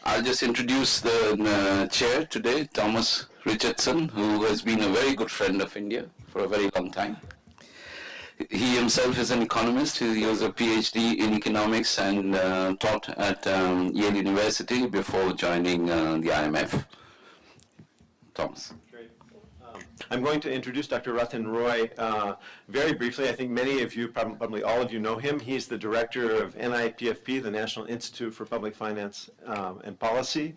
I'll just introduce the chair today, Thomas Richardson, who has been a very good friend of India for a very long time. He himself is an economist. He has a PhD in economics and taught at Yale University before joining the IMF. Thomas. Great. I'm going to introduce Dr. Rathin Roy very briefly. I think many of you, probably all of you, know him. He's the director of NIPFP, the National Institute for Public Finance and Policy.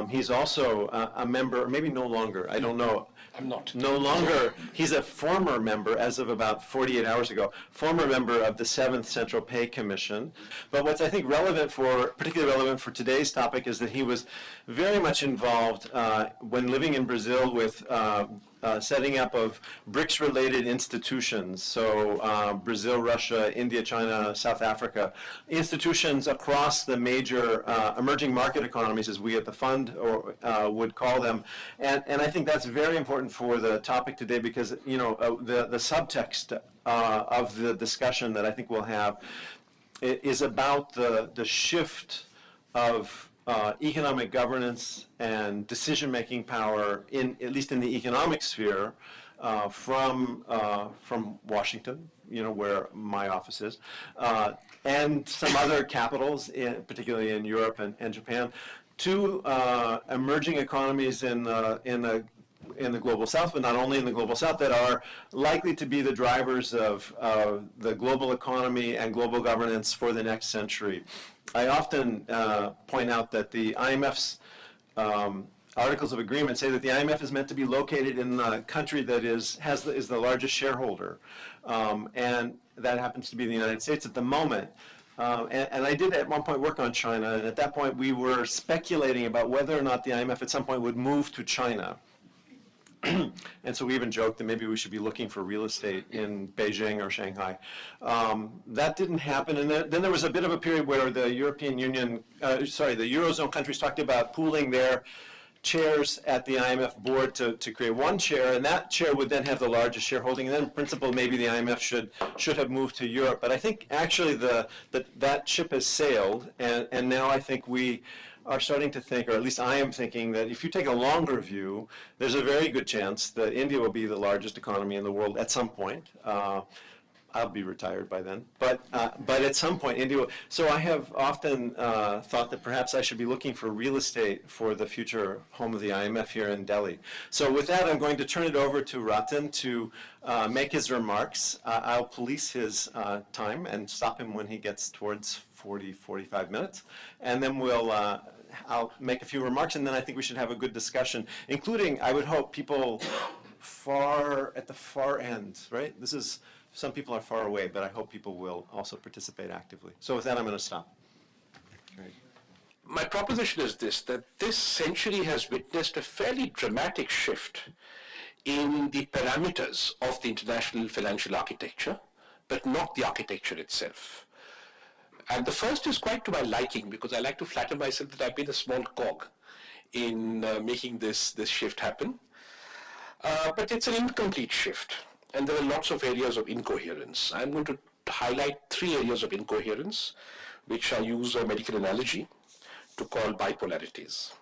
He's also a member, or maybe no longer, I don't know. I'm not. No longer. He's a former member, as of about 48 hours ago, former member of the 7th Central Pay Commission. But what's, I think, particularly relevant for today's topic is that he was very much involved when living in Brazil with setting up of BRICS-related institutions, so Brazil, Russia, India, China, South Africa, institutions across the major emerging market economies, as we at the fund would call them. And I think that's very important for the topic today because, you know, the subtext of the discussion that I think we'll have is about the shift of economic governance and decision-making power, at least in the economic sphere, from Washington, you know, where my office is, and some other capitals, particularly in Europe and Japan, to emerging economies in the global south, but not only in the global south, that are likely to be the drivers of the global economy and global governance for the next century. I often point out that the IMF's Articles of Agreement say that the IMF is meant to be located in the country that is the largest shareholder, and that happens to be the United States at the moment. And I did at one point work on China, and at that point we were speculating about whether or not the IMF at some point would move to China. And so we even joked that maybe we should be looking for real estate in Beijing or Shanghai. That didn't happen. And then there was a bit of a period where the European Union, the Eurozone countries talked about pooling their chairs at the IMF board to create one chair, and that chair would then have the largest shareholding. And then in principle, maybe the IMF should have moved to Europe. But I think actually that ship has sailed, and now I think we are starting to think, or at least I am thinking, that if you take a longer view, there's a very good chance that India will be the largest economy in the world at some point. I'll be retired by then, but at some point India will. So I have often thought that perhaps I should be looking for real estate for the future home of the IMF here in Delhi. So with that, I'm going to turn it over to Rathin to make his remarks. I'll police his time and stop him when he gets towards 45 minutes, and then I'll make a few remarks, and then I think we should have a good discussion, including, I would hope, people at the far end, right? Some people are far away, but I hope people will also participate actively. So with that, I'm going to stop. Great. My proposition is that this century has witnessed a fairly dramatic shift in the parameters of the international financial architecture, but not the architecture itself. And the first is quite to my liking, because I like to flatter myself that I've been a small cog in making this shift happen. But it's an incomplete shift, and there are lots of areas of incoherence. I'm going to highlight 3 areas of incoherence, which I use a medical analogy to call bipolarities.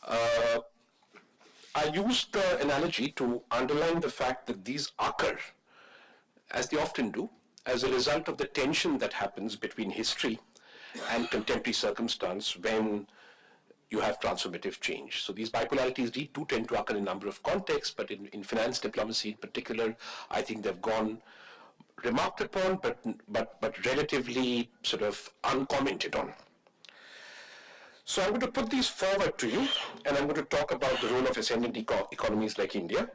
I use the analogy to underline the fact that these occur, as they often do, as a result of the tension that happens between history and contemporary circumstance when you have transformative change. So these bipolarities do tend to occur in a number of contexts, but in finance diplomacy in particular, I think they've gone remarked upon, but relatively sort of uncommented on. So I'm going to put these forward to you, and I'm going to talk about the role of ascendant economies like India.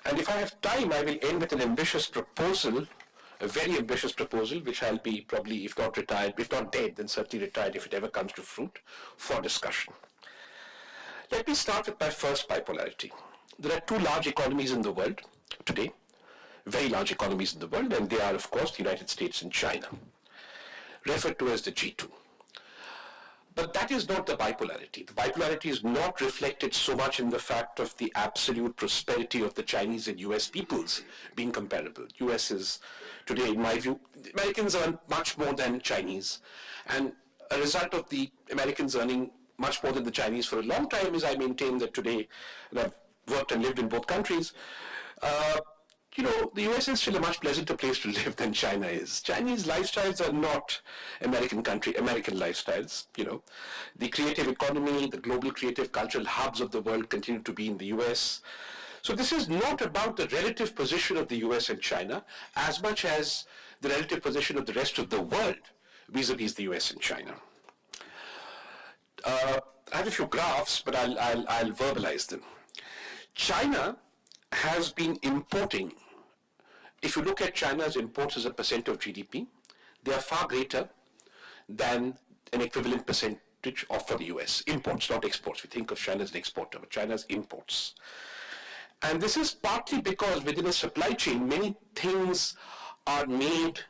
And if I have time, I will end with an ambitious proposal, a very ambitious proposal, which I'll be probably, if not retired, if not dead, then certainly retired if it ever comes to fruit, for discussion. Let me start with my first bipolarity. There are 2 large economies in the world today, very large economies in the world, and they are, of course, the United States and China, referred to as the G2. But that is not the bipolarity. The bipolarity is not reflected so much in the fact of the absolute prosperity of the Chinese and US peoples being comparable. US is, today, in my view, the Americans earn much more than Chinese. And a result of the Americans earning much more than the Chinese for a long time, is I maintain that today, and I've worked and lived in both countries, the US is still a much pleasanter place to live than China is. Chinese lifestyles are not American lifestyles. The creative economy, the global creative cultural hubs of the world continue to be in the US. So this is not about the relative position of the US and China as much as the relative position of the rest of the world vis-a-vis the US and China. I have a few graphs, but I'll verbalize them. China has been importing. If you look at China's imports as a percent of GDP, they are far greater than an equivalent percentage for the US. Imports, not exports. We think of China as an exporter, but China's imports. And this is partly because within a supply chain, many things are made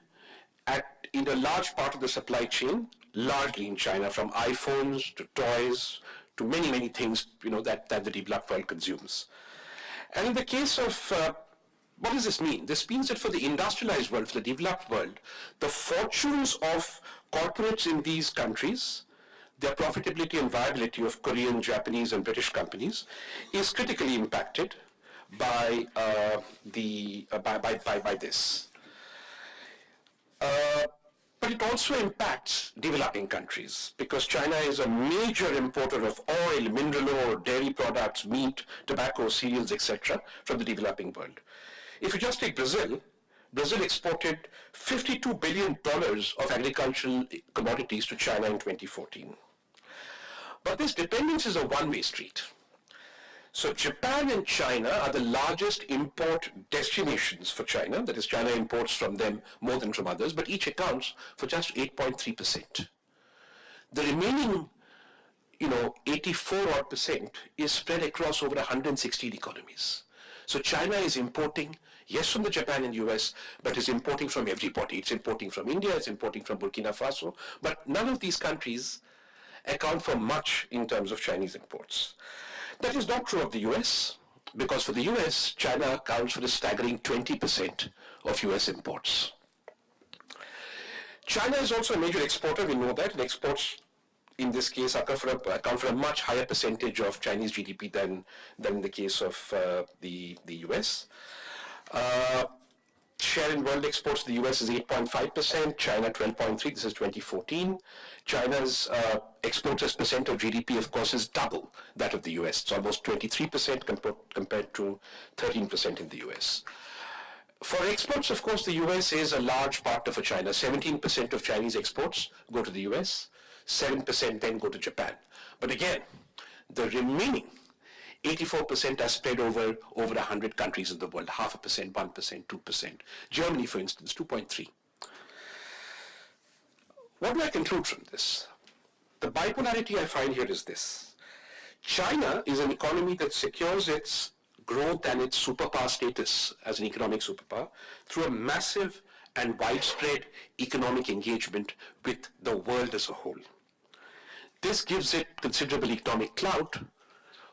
in a large part of the supply chain, largely in China, from iPhones to toys to many, many things, that the developed world consumes. And in the case of, what does this mean? This means that for the industrialized world, for the developed world, the fortunes of corporates in these countries, their profitability and viability of Korean, Japanese, and British companies is critically impacted by this. But it also impacts developing countries because China is a major importer of oil, mineral ore, dairy products, meat, tobacco, cereals, etc. from the developing world. If you just take Brazil, Brazil exported $52 billion of agricultural commodities to China in 2014. But this dependence is a one-way street. So Japan and China are the largest import destinations for China. That is, China imports from them more than from others, but each accounts for just 8.3%. The remaining, 84% is spread across over 116 economies. So China is importing, yes, from the Japan and US, but is importing from everybody. It's importing from India, it's importing from Burkina Faso, but none of these countries account for much in terms of Chinese imports. That is not true of the US, because for the US, China accounts for a staggering 20% of US imports. China is also a major exporter, we know that, and exports in this case account for a much higher percentage of Chinese GDP than in the case of the US. Share in world exports, the US is 8.5%, China 12.3%, this is 2014. China's exports as percent of GDP, of course, is double that of the US. It's almost 23% compared to 13% in the US. For exports, of course, the US is a large part of China. 17% of Chinese exports go to the US, 7% then go to Japan. But again, the remaining 84% are spread over 100 countries in the world, 0.5%, 1%, 2%. Germany, for instance, 2.3%. What do I conclude from this? The bipolarity I find here is this. China is an economy that secures its growth and its superpower status as an economic superpower through a massive and widespread economic engagement with the world as a whole. This gives it considerable economic clout,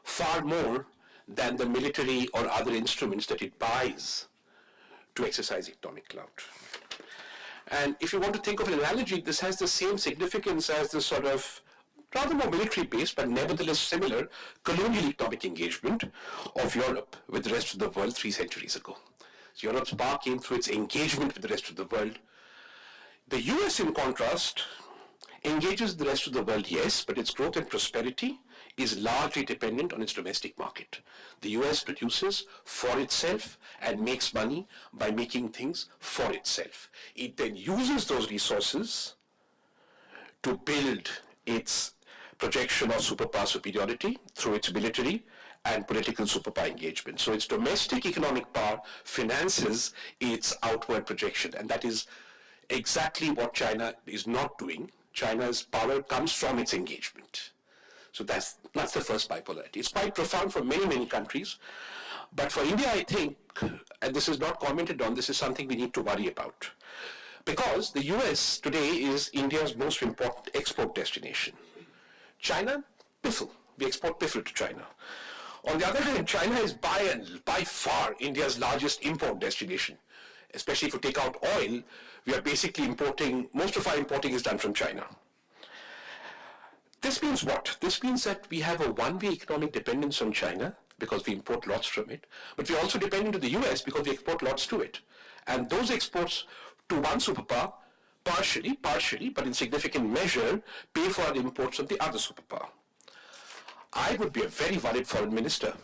far more than the military or other instruments that it buys to exercise economic clout. And if you want to think of an analogy, this has the same significance as the sort of rather more military-based, but nevertheless similar, colonial economic engagement of Europe with the rest of the world 3 centuries ago. So Europe's power came through its engagement with the rest of the world. The US, in contrast, engages the rest of the world, yes, but its growth and prosperity is largely dependent on its domestic market. The US produces for itself and makes money by making things for itself. It then uses those resources to build its projection of superpower superiority through its military and political superpower engagement. So its domestic economic power finances its outward projection, and that is exactly what China is not doing. China's power comes from its engagement. So that's the first bipolarity. It's quite profound for many, many countries. But for India, I think, and this is not commented on, this is something we need to worry about. Because the US today is India's most important export destination. China, piffle. We export piffle to China. On the other hand, China is by far India's largest import destination. Especially if you take out oil, we are basically importing, most of our importing is done from China. This means what? This means that we have a one-way economic dependence on China because we import lots from it, but we're also dependent on the US because we export lots to it. And those exports to one superpower partially, but in significant measure, pay for our imports of the other superpower. I would be a very worried foreign minister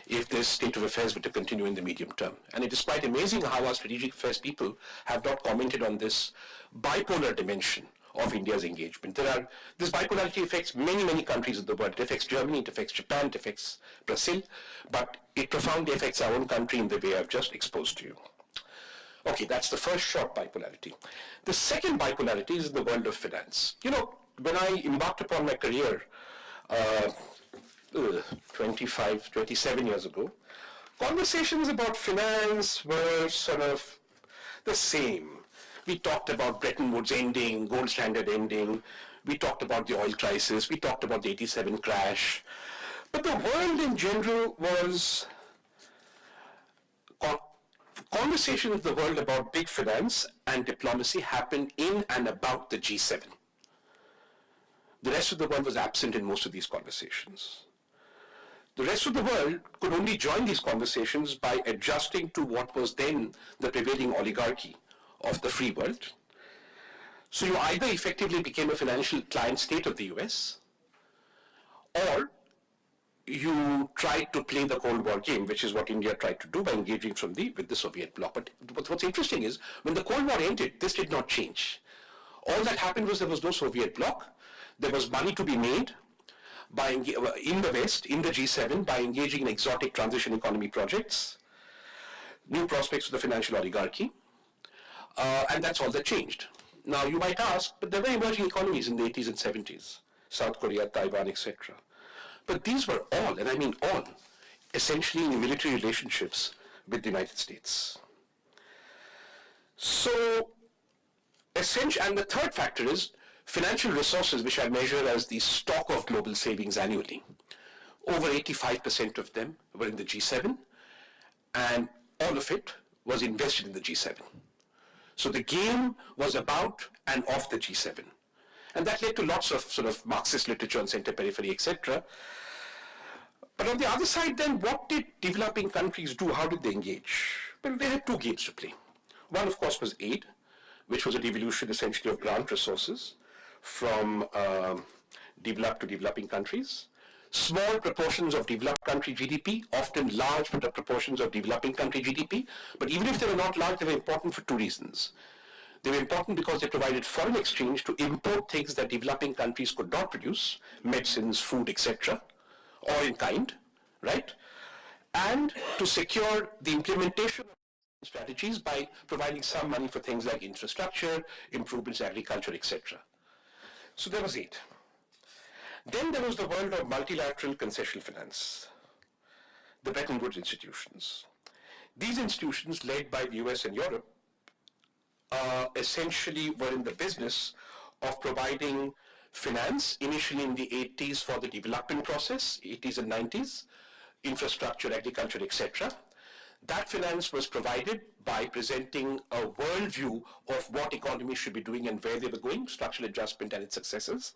if this state of affairs were to continue in the medium term. And it is quite amazing how our strategic affairs people have not commented on this bipolar dimension of India's engagement. This bipolarity affects many, many countries of the world. It affects Germany, it affects Japan, it affects Brazil, but it profoundly affects our own country in the way I've just exposed to you. Okay, that's the first short bipolarity. The second bipolarity is in the world of finance. You know, when I embarked upon my career 27 years ago, conversations about finance were sort of the same. We talked about Bretton Woods ending, gold standard ending. We talked about the oil crisis. We talked about the 87 crash. But the world in general was conversations in the world about big finance and diplomacy happened in and about the G7. The rest of the world was absent in most of these conversations. The rest of the world could only join these conversations by adjusting to what was then the prevailing oligarchy of the free world. So you either effectively became a financial client state of the US, or you tried to play the Cold War game, which is what India tried to do by engaging with the Soviet bloc. But what's interesting is, when the Cold War ended, this did not change. All that happened was there was no Soviet bloc. There was money to be made in the West, in the G7, by engaging in exotic transition economy projects, new prospects for the financial oligarchy, and that's all that changed. Now you might ask, but there were emerging economies in the 80s and 70s, South Korea, Taiwan, etc. But these were all, and I mean all, essentially in military relationships with the United States. So, and the third factor is financial resources, which I measure as the stock of global savings annually. Over 85% of them were in the G7, and all of it was invested in the G7. So the game was about and of the G7. And that led to lots of sort of Marxist literature on center periphery, etc. But on the other side then, what did developing countries do? How did they engage? Well, they had two games to play. One, of course, was aid, which was a devolution essentially of grant resources from developed to developing countries. Small proportions of developed country GDP, often large proportions of developing country GDP, but even if they were not large, they were important for two reasons. They were important because they provided foreign exchange to import things that developing countries could not produce, medicines, food, etc., or in kind, right? And to secure the implementation of strategies by providing some money for things like infrastructure, improvements in agriculture, etc. So there was aid. Then there was the world of multilateral concessional finance, the Bretton Woods institutions. These institutions, led by the US and Europe, essentially were in the business of providing finance, initially in the 80s for the development process, 80s and 90s, infrastructure, agriculture, etc. That finance was provided by presenting a worldview of what economies should be doing and where they were going, structural adjustment and its successors.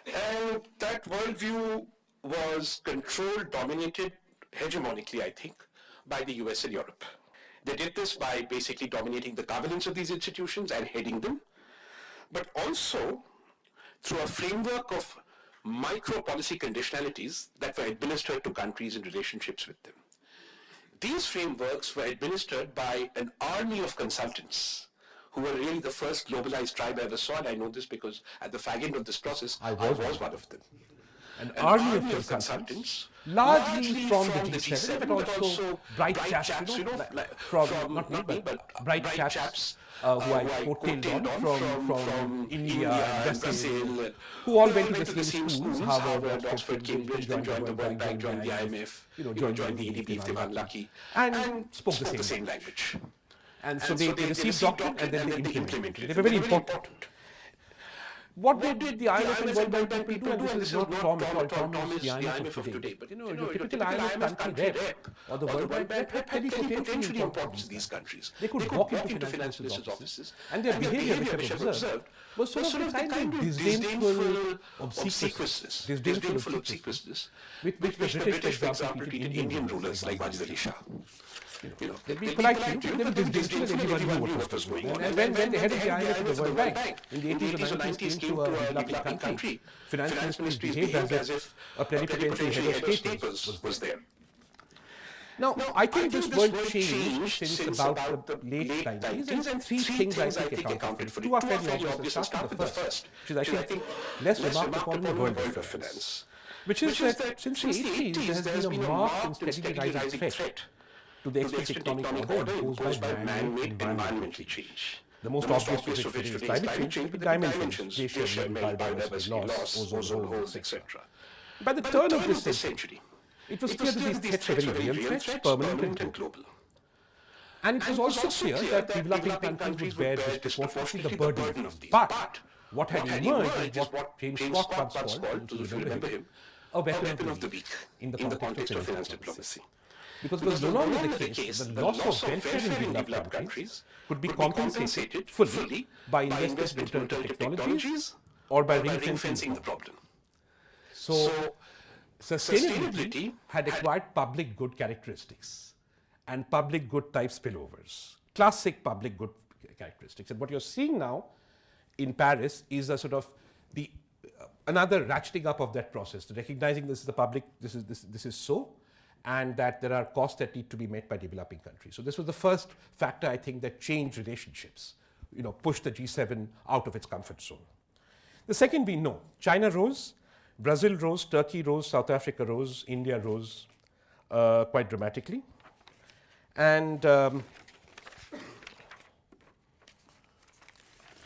And that worldview was controlled, dominated, hegemonically, I think, by the US and Europe. They did this by basically dominating the governance of these institutions and heading them, but also through a framework of micro-policy conditionalities that were administered to countries in relationships with them. These frameworks were administered by an army of consultants who were really the first globalized tribe I ever saw, and I know this because at the fag end of this process, I was one of them. An army of consultants, largely from the G7, but also bright chaps, bright chaps who I coattailed on from India and Brazil, who all went to the same schools, Harvard, Oxford, Cambridge, then joined the World Bank, joined the IMF, joined the EDB if they were unlucky, and spoke the same language. And so they received doctrine and then they implemented it. They were very important. What did the IMF and World Bank people do? And this is not Tom is the IMF of today. But your typical IMF country rep or the World Bank rep had plenipotentiary importance to these countries. They could walk into finance ministers' offices, and their behavior, which I've observed, was sort of the kind of disdainful obsequiousness, with which the British, for example, treated Indian rulers like Brasilia. They'd be polite to you, but they were disdainful, and everybody knew what was going on. And when the head of the IMF and the World Bank in the 80s or 90s came to a developing country, finance ministers behaved as if a plenipotentiary head of state was there. Now, I think this world changed since about the late 90s, and three things I think accounted for it. Two are fairly obvious. Let's start with the first, which is, I think, less remarked upon in the world of finance, which is that since the 80s, there has been a marked and steadily rising threat to the expected economic order imposed by man-made environmental change. The most obvious of which is climate change, with dimensions, glacier melt, biodiversity loss, ozone holes, etc. By the turn of this century, it was clear that these threats were very real threats, permanent and global. And it was also clear that developing countries would bear disproportionately the burden of these. But what had emerged is what James Scott once called, those who remember him, a weapon of the weak in the context of finance diplomacy. Because it was no longer the case that the loss of welfare in developed countries could be compensated fully by investments in alternative technologies or by ring-fencing the problem. So, sustainability had acquired public good characteristics and public good type spillovers, classic public good characteristics. And what you're seeing now in Paris is a sort of another ratcheting up of that process, recognizing this is the public, this is so, and that there are costs that need to be met by developing countries. So this was the first factor, I think, that changed relationships, pushed the G7 out of its comfort zone. The second we know, China rose, Brazil rose, Turkey rose, South Africa rose, India rose quite dramatically. And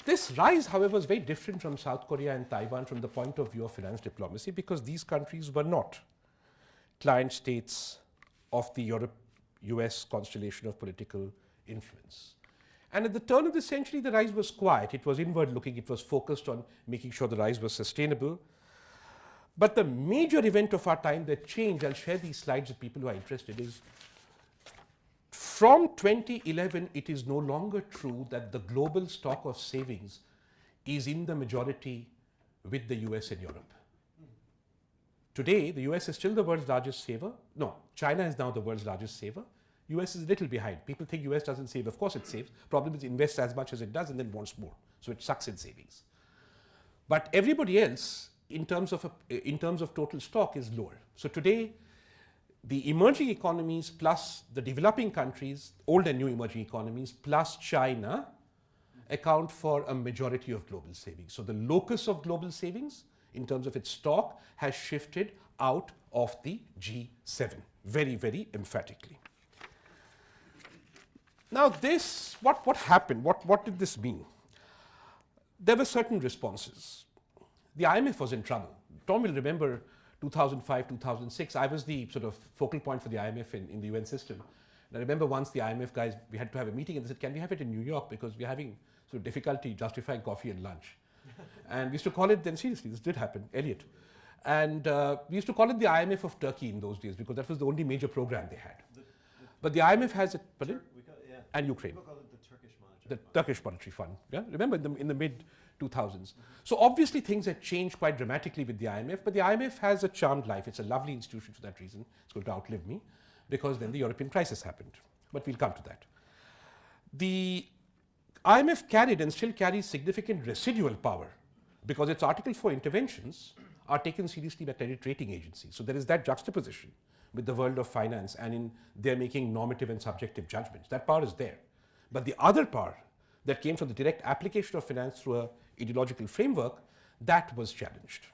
this rise, however, was very different from South Korea and Taiwan from the point of view of finance diplomacy, because these countries were not client states of the Europe-US constellation of political influence. And at the turn of the century, the rise was quiet. It was inward-looking. It was focused on making sure the rise was sustainable. But the major event of our time that changed, I'll share these slides with people who are interested, is from 2011, it is no longer true that the global stock of savings is in the majority with the US and Europe. Today, the US is still the world's largest saver. No, China is now the world's largest saver. US is a little behind. People think US doesn't save. Of course it saves. Problem is it invests as much as it does and then wants more. So it sucks in savings. But everybody else, in terms of total stock, is lower. So today, the emerging economies plus the developing countries, old and new emerging economies, plus China, account for a majority of global savings. So the locus of global savings, in terms of its stock, has shifted out of the G7 very, very emphatically. Now this, what happened? What did this mean? There were certain responses. The IMF was in trouble. Tom will remember 2005, 2006. I was the sort of focal point for the IMF in the UN system. And I remember once the IMF guys, we had to have a meeting and they said, can we have it in New York because we're having sort of difficulty justifying coffee and lunch. And we used to call it, then seriously, this did happen, Elliot. And we used to call it the IMF of Turkey in those days because that was the only major program they had. But the IMF has it, and Ukraine. People call it the Turkish Monetary Fund. The Turkish Monetary Fund, yeah? Remember in the mid-2000s. So obviously things had changed quite dramatically with the IMF, but the IMF has a charmed life. It's a lovely institution for that reason. It's going to outlive me because then the European crisis happened. But we'll come to that. The IMF carried and still carries significant residual power because its Article 4 interventions are taken seriously by credit rating agencies. So there is that juxtaposition with the world of finance and they're making normative and subjective judgments. That power is there. But the other power that came from the direct application of finance through an ideological framework, that was challenged.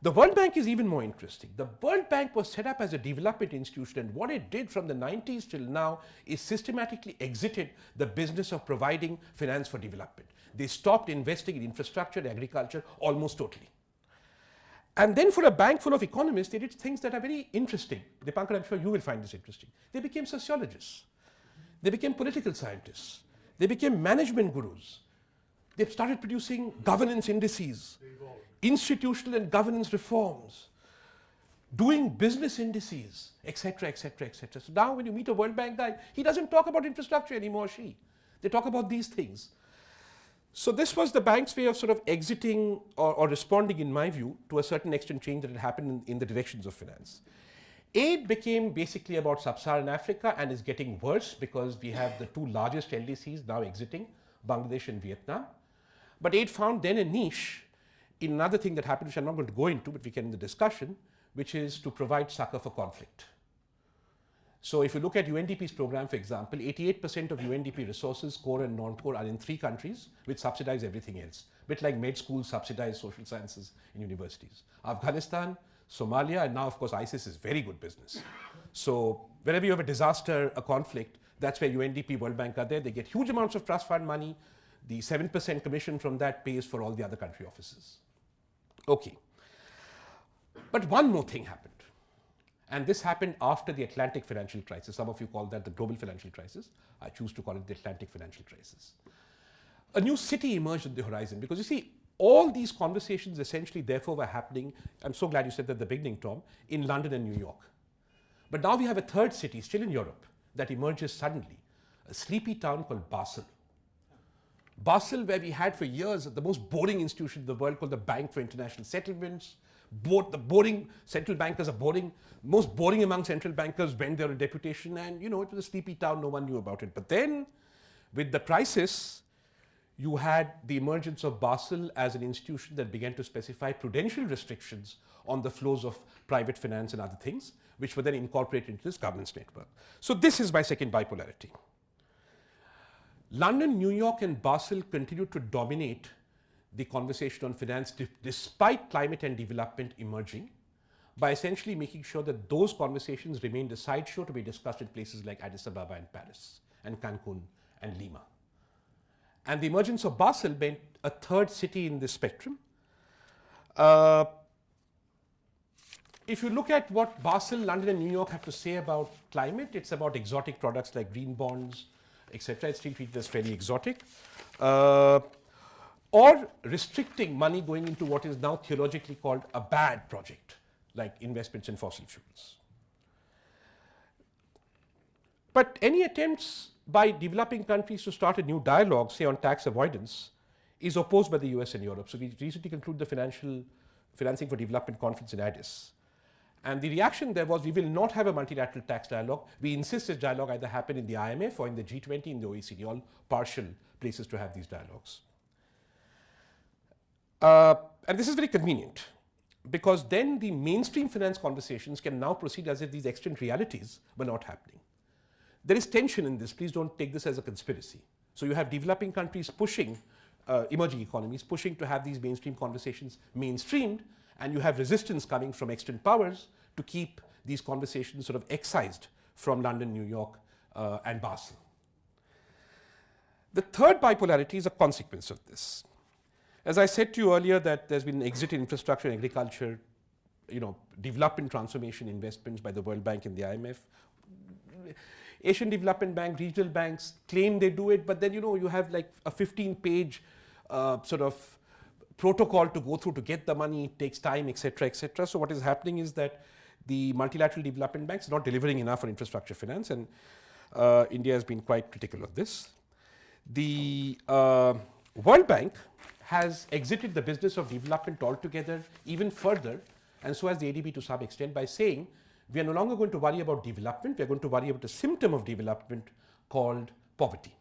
The World Bank is even more interesting. The World Bank was set up as a development institution, and what it did from the 90s till now is systematically exited the business of providing finance for development. They stopped investing in infrastructure and agriculture almost totally. And then for a bank full of economists, they did things that are very interesting. Dipankar, I'm sure you will find this interesting. They became sociologists. They became political scientists. They became management gurus. They've started producing governance indices, institutional and governance reforms, doing business indices, etc., etc., etc. So now when you meet a World Bank guy, he doesn't talk about infrastructure anymore, she. They talk about these things. So this was the bank's way of sort of exiting or responding, in my view, to a certain extent change that had happened in the directions of finance. Aid became basically about sub-Saharan Africa and is getting worse because we have the two largest LDCs now exiting, Bangladesh and Vietnam. But aid found then a niche in another thing that happened, which I'm not going to go into, but we can in the discussion, which is to provide succor for conflict. So if you look at UNDP's program, for example, 88% of UNDP resources, core and non-core, are in 3 countries, which subsidize everything else. A bit like med schools subsidize social sciences in universities. Afghanistan, Somalia, and now, of course, ISIS is very good business. So wherever you have a disaster, a conflict, that's where UNDP, World Bank are there. They get huge amounts of trust fund money. The 7% commission from that pays for all the other country offices. Okay. But one more thing happened. And this happened after the Atlantic financial crisis. Some of you call that the global financial crisis. I choose to call it the Atlantic financial crisis. A new city emerged on the horizon because you see, all these conversations essentially therefore were happening, I'm so glad you said that at the beginning, Tom, in London and New York. But now we have a third city, still in Europe, that emerges suddenly, a sleepy town called Basel. Basel, where we had for years the most boring institution in the world called the Bank for International Settlements. The boring central bankers are boring. Most boring among central bankers went there on deputation, and you know, it was a sleepy town, no one knew about it. But then, with the crisis, you had the emergence of Basel as an institution that began to specify prudential restrictions on the flows of private finance and other things, which were then incorporated into this governance network. So this is my second bipolarity. London, New York, and Basel continued to dominate the conversation on finance despite climate and development emerging, by essentially making sure that those conversations remained a sideshow to be discussed in places like Addis Ababa and Paris and Cancun and Lima. And the emergence of Basel meant a third city in this spectrum. If you look at what Basel, London, and New York have to say about climate, it's about exotic products like green bonds, etc. It's still treated as fairly exotic. Or restricting money going into what is now theologically called a bad project, like investments in fossil fuels. But any attempts by developing countries to start a new dialogue, say on tax avoidance, is opposed by the US and Europe. So we recently concluded the Financing for Development conference in Addis. And the reaction there was, we will not have a multilateral tax dialogue. We insist this dialogue either happen in the IMF or in the G20, in the OECD, all partial places to have these dialogues. And this is very convenient, because then the mainstream finance conversations can now proceed as if these extant realities were not happening. There is tension in this. Please don't take this as a conspiracy. So you have developing countries pushing, emerging economies pushing to have these mainstream conversations mainstreamed, and you have resistance coming from extant powers to keep these conversations sort of excised from London, New York, and Basel. The third bipolarity is a consequence of this. As I said to you earlier, that there's been an exit in infrastructure and agriculture, development transformation investments by the World Bank and the IMF. Asian Development Bank, regional banks claim they do it, but then you have like a 15-page sort of protocol to go through to get the money. It takes time, etc., etc. So what is happening is that the multilateral development banks are not delivering enough on infrastructure finance, and India has been quite critical of this. The World Bank has exited the business of development altogether, even further, and so has the ADB to some extent, by saying we are no longer going to worry about development, we are going to worry about a symptom of development called poverty.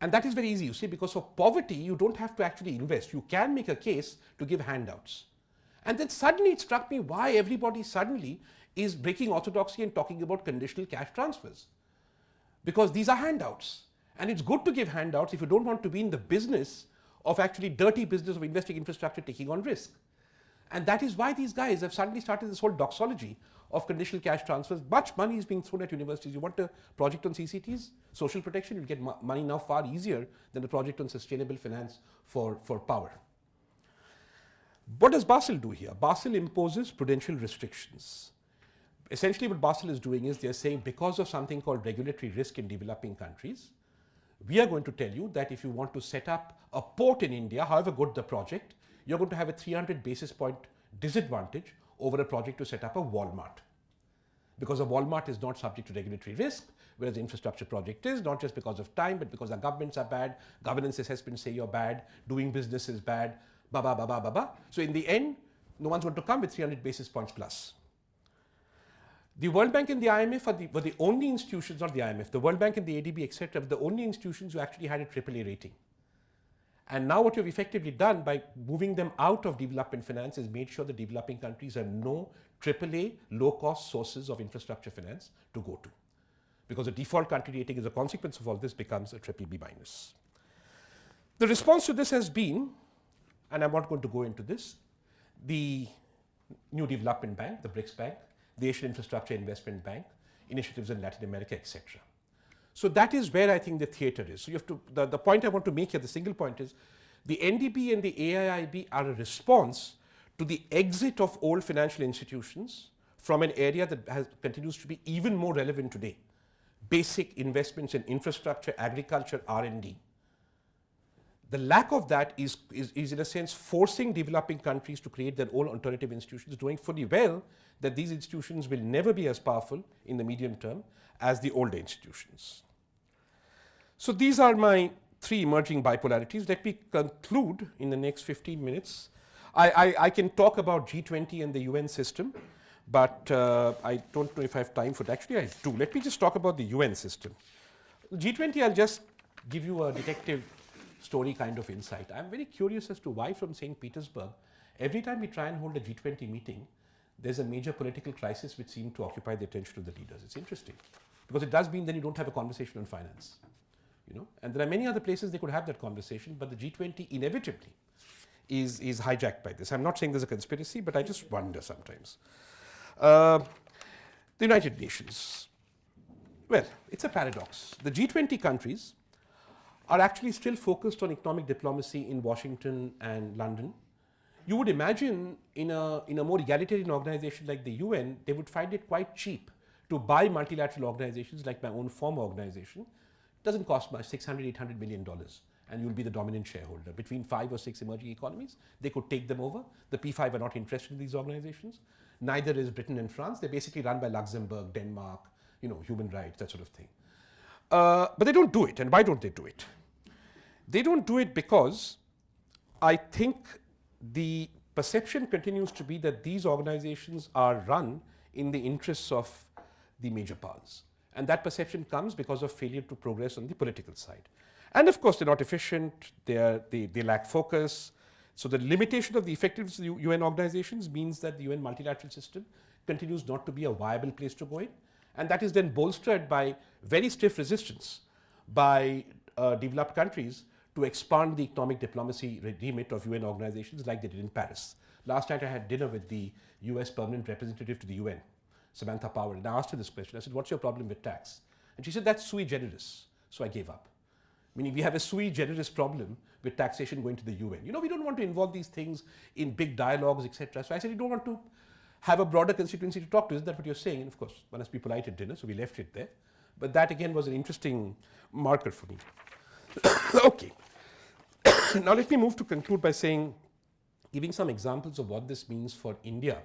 And that is very easy, you see, because for poverty, you don't have to actually invest. You can make a case to give handouts. And then suddenly it struck me why everybody suddenly is breaking orthodoxy and talking about conditional cash transfers. Because these are handouts. And it's good to give handouts if you don't want to be in the business of actually dirty business of investing in infrastructure, taking on risk. And that is why these guys have suddenly started this whole doxology of conditional cash transfers. Much money is being thrown at universities. You want a project on CCTs, social protection, you'll get money now far easier than a project on sustainable finance for power. What does Basel do here? Basel imposes prudential restrictions. Essentially what Basel is doing is they're saying because of something called regulatory risk in developing countries, we are going to tell you that if you want to set up a port in India, however good the project, you're going to have a 300 basis point disadvantage over a project to set up a Walmart. Because a Walmart is not subject to regulatory risk, whereas the infrastructure project is, not just because of time, but because our governments are bad, governance assessments say you're bad, doing business is bad, ba ba ba ba ba ba. So in the end, no one's going to come with 300 basis points plus. The World Bank and the IMF were the only institutions, not the IMF, the World Bank and the ADB, etc., were the only institutions who actually had a AAA rating. And now what you've effectively done by moving them out of development finance is made sure the developing countries have no AAA low-cost sources of infrastructure finance to go to. Because the default country rating as a consequence of all this becomes a BBB minus. The response to this has been, and I'm not going to go into this, the New Development Bank, the BRICS Bank, the Asian Infrastructure Investment Bank, initiatives in Latin America, etc. So that is where I think the theater is. So you have to, the point I want to make here, the single point is, the NDB and the AIIB are a response to the exit of old financial institutions from an area that continues to be even more relevant today. Basic investments in infrastructure, agriculture, R&D. The lack of that is in a sense forcing developing countries to create their own alternative institutions, knowing fully well that these institutions will never be as powerful in the medium term as the older institutions. So these are my three emerging bipolarities. Let me conclude in the next 15 minutes. I can talk about G20 and the UN system, but I don't know if I have time for it. Actually, I do. Let me just talk about the UN system. G20, I'll just give you a detective story kind of insight. I'm very curious as to why from St. Petersburg, every time we try and hold a G20 meeting, there's a major political crisis which seems to occupy the attention of the leaders. It's interesting, because it does mean then you don't have a conversation on finance. You know? And there are many other places they could have that conversation, but the G20 inevitably is hijacked by this. I'm not saying there's a conspiracy, but I just wonder sometimes. The United Nations. Well, it's a paradox. The G20 countries are actually still focused on economic diplomacy in Washington and London. You would imagine in a more egalitarian organization like the UN, they would find it quite cheap to buy multilateral organizations like my own former organization. It doesn't cost much, $600, $800 million, and you'll be the dominant shareholder. Between 5 or 6 emerging economies, they could take them over. The P5 are not interested in these organizations. Neither is Britain and France. They're basically run by Luxembourg, Denmark, you know, human rights, that sort of thing. But they don't do it. And why don't they do it? They don't do it because I think the perception continues to be that these organizations are run in the interests of the major powers. And that perception comes because of failure to progress on the political side. And of course, they're not efficient, they lack focus. So the limitation of the effectiveness of the UN organizations means that the UN multilateral system continues not to be a viable place to go in. And that is then bolstered by very stiff resistance by developed countries to expand the economic diplomacy remit of UN organizations like they did in Paris. Last night I had dinner with the US permanent representative to the UN, Samantha Power, and I asked her this question. I said, what's your problem with tax? And she said, that's sui generis. So I gave up. Meaning we have a sui generis problem with taxation going to the UN. You know, we don't want to involve these things in big dialogues, etc. So I said, you don't want to have a broader constituency to talk to. Isn't that what you're saying? And of course, one has to be polite at dinner, so we left it there. But that again was an interesting marker for me. Okay. Now let me move to conclude by saying, giving some examples of what this means for India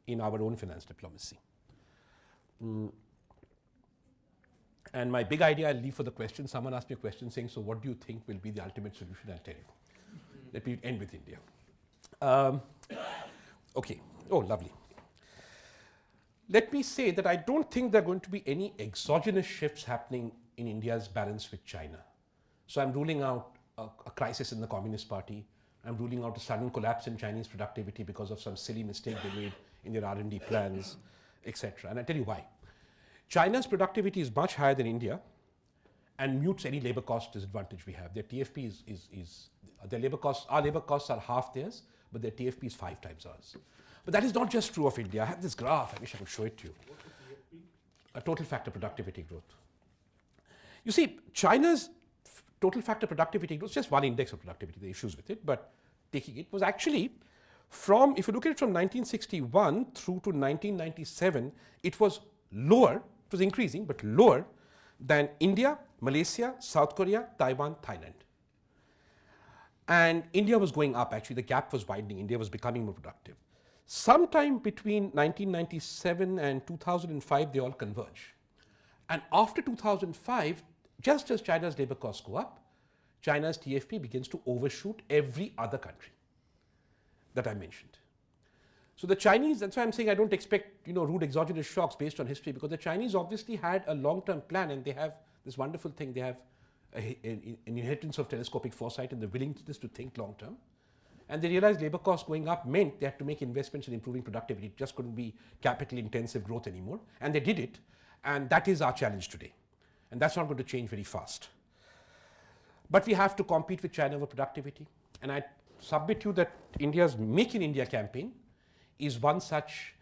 in our own finance diplomacy. And my big idea I'll leave for the question. Someone asked me a question saying, so what do you think will be the ultimate solution? I'll tell you. Let me end with India. Okay. Oh, lovely. Let me say that I don't think there are going to be any exogenous shifts happening in India's balance with China. So I'm ruling out a crisis in the Communist Party. I'm ruling out a sudden collapse in Chinese productivity because of some silly mistake they made in their R&D plans, etc. And I'll tell you why. China's productivity is much higher than India and mutes any labor cost disadvantage we have. Their TFP their labor costs, our labor costs are half theirs, but their TFP is 5 times ours. But that is not just true of India. I have this graph, I wish I could show it to you. A total factor productivity growth. You see, China's total factor productivity growth, just one index of productivity, the issues with it, but taking it was actually from, if you look at it from 1961 through to 1997, it was lower, it was increasing, but lower than India, Malaysia, South Korea, Taiwan, Thailand. And India was going up, actually, the gap was widening, India was becoming more productive. Sometime between 1997 and 2005, they all converge. And after 2005, just as China's labor costs go up, China's TFP begins to overshoot every other country that I mentioned. So the Chinese, that's why I'm saying I don't expect rude exogenous shocks based on history, because the Chinese obviously had a long-term plan, and they have this wonderful thing, they have an inheritance of telescopic foresight and the willingness to think long-term. And they realized labor costs going up meant they had to make investments in improving productivity. It just couldn't be capital intensive growth anymore. And they did it. And that is our challenge today. And that's not going to change very fast. But we have to compete with China over productivity. And I submit to you that India's Make in India campaign is one such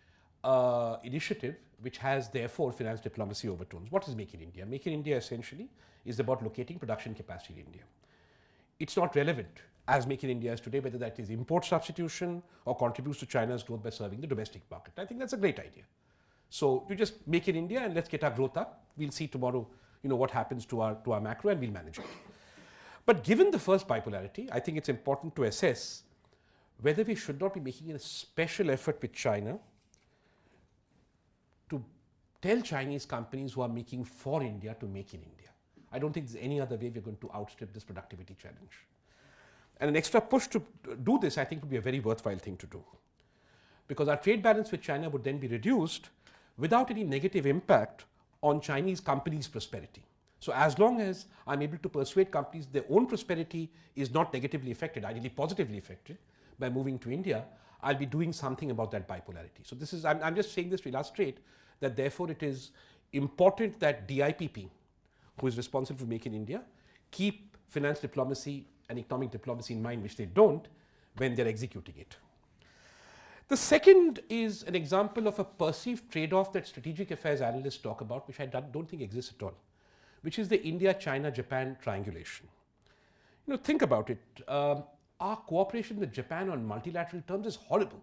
initiative which has therefore finance diplomacy overtones. What is Make in India? Make in India essentially is about locating production capacity in India. It's not relevant as Make in India is today, whether that is import substitution or contributes to China's growth by serving the domestic market. I think that's a great idea. So you just make in India and let's get our growth up. We'll see tomorrow, what happens to our macro, and we'll manage it. But given the first bipolarity, I think it's important to assess whether we should not be making a special effort with China to tell Chinese companies who are making for India to make in India. I don't think there's any other way we're going to outstrip this productivity challenge. And an extra push to do this, I think, would be a very worthwhile thing to do. Because our trade balance with China would then be reduced without any negative impact on Chinese companies' prosperity. So as long as I'm able to persuade companies their own prosperity is not negatively affected, ideally positively affected by moving to India, I'll be doing something about that bipolarity. So this is, I'm just saying this to illustrate that therefore it is important that DIPP, who is responsible for Make in India, keep finance diplomacy and economic diplomacy in mind, which they don't when they're executing it. The second is an example of a perceived trade-off that strategic affairs analysts talk about, which I don't think exists at all, which is the India-China-Japan triangulation. Think about it. Our cooperation with Japan on multilateral terms is horrible.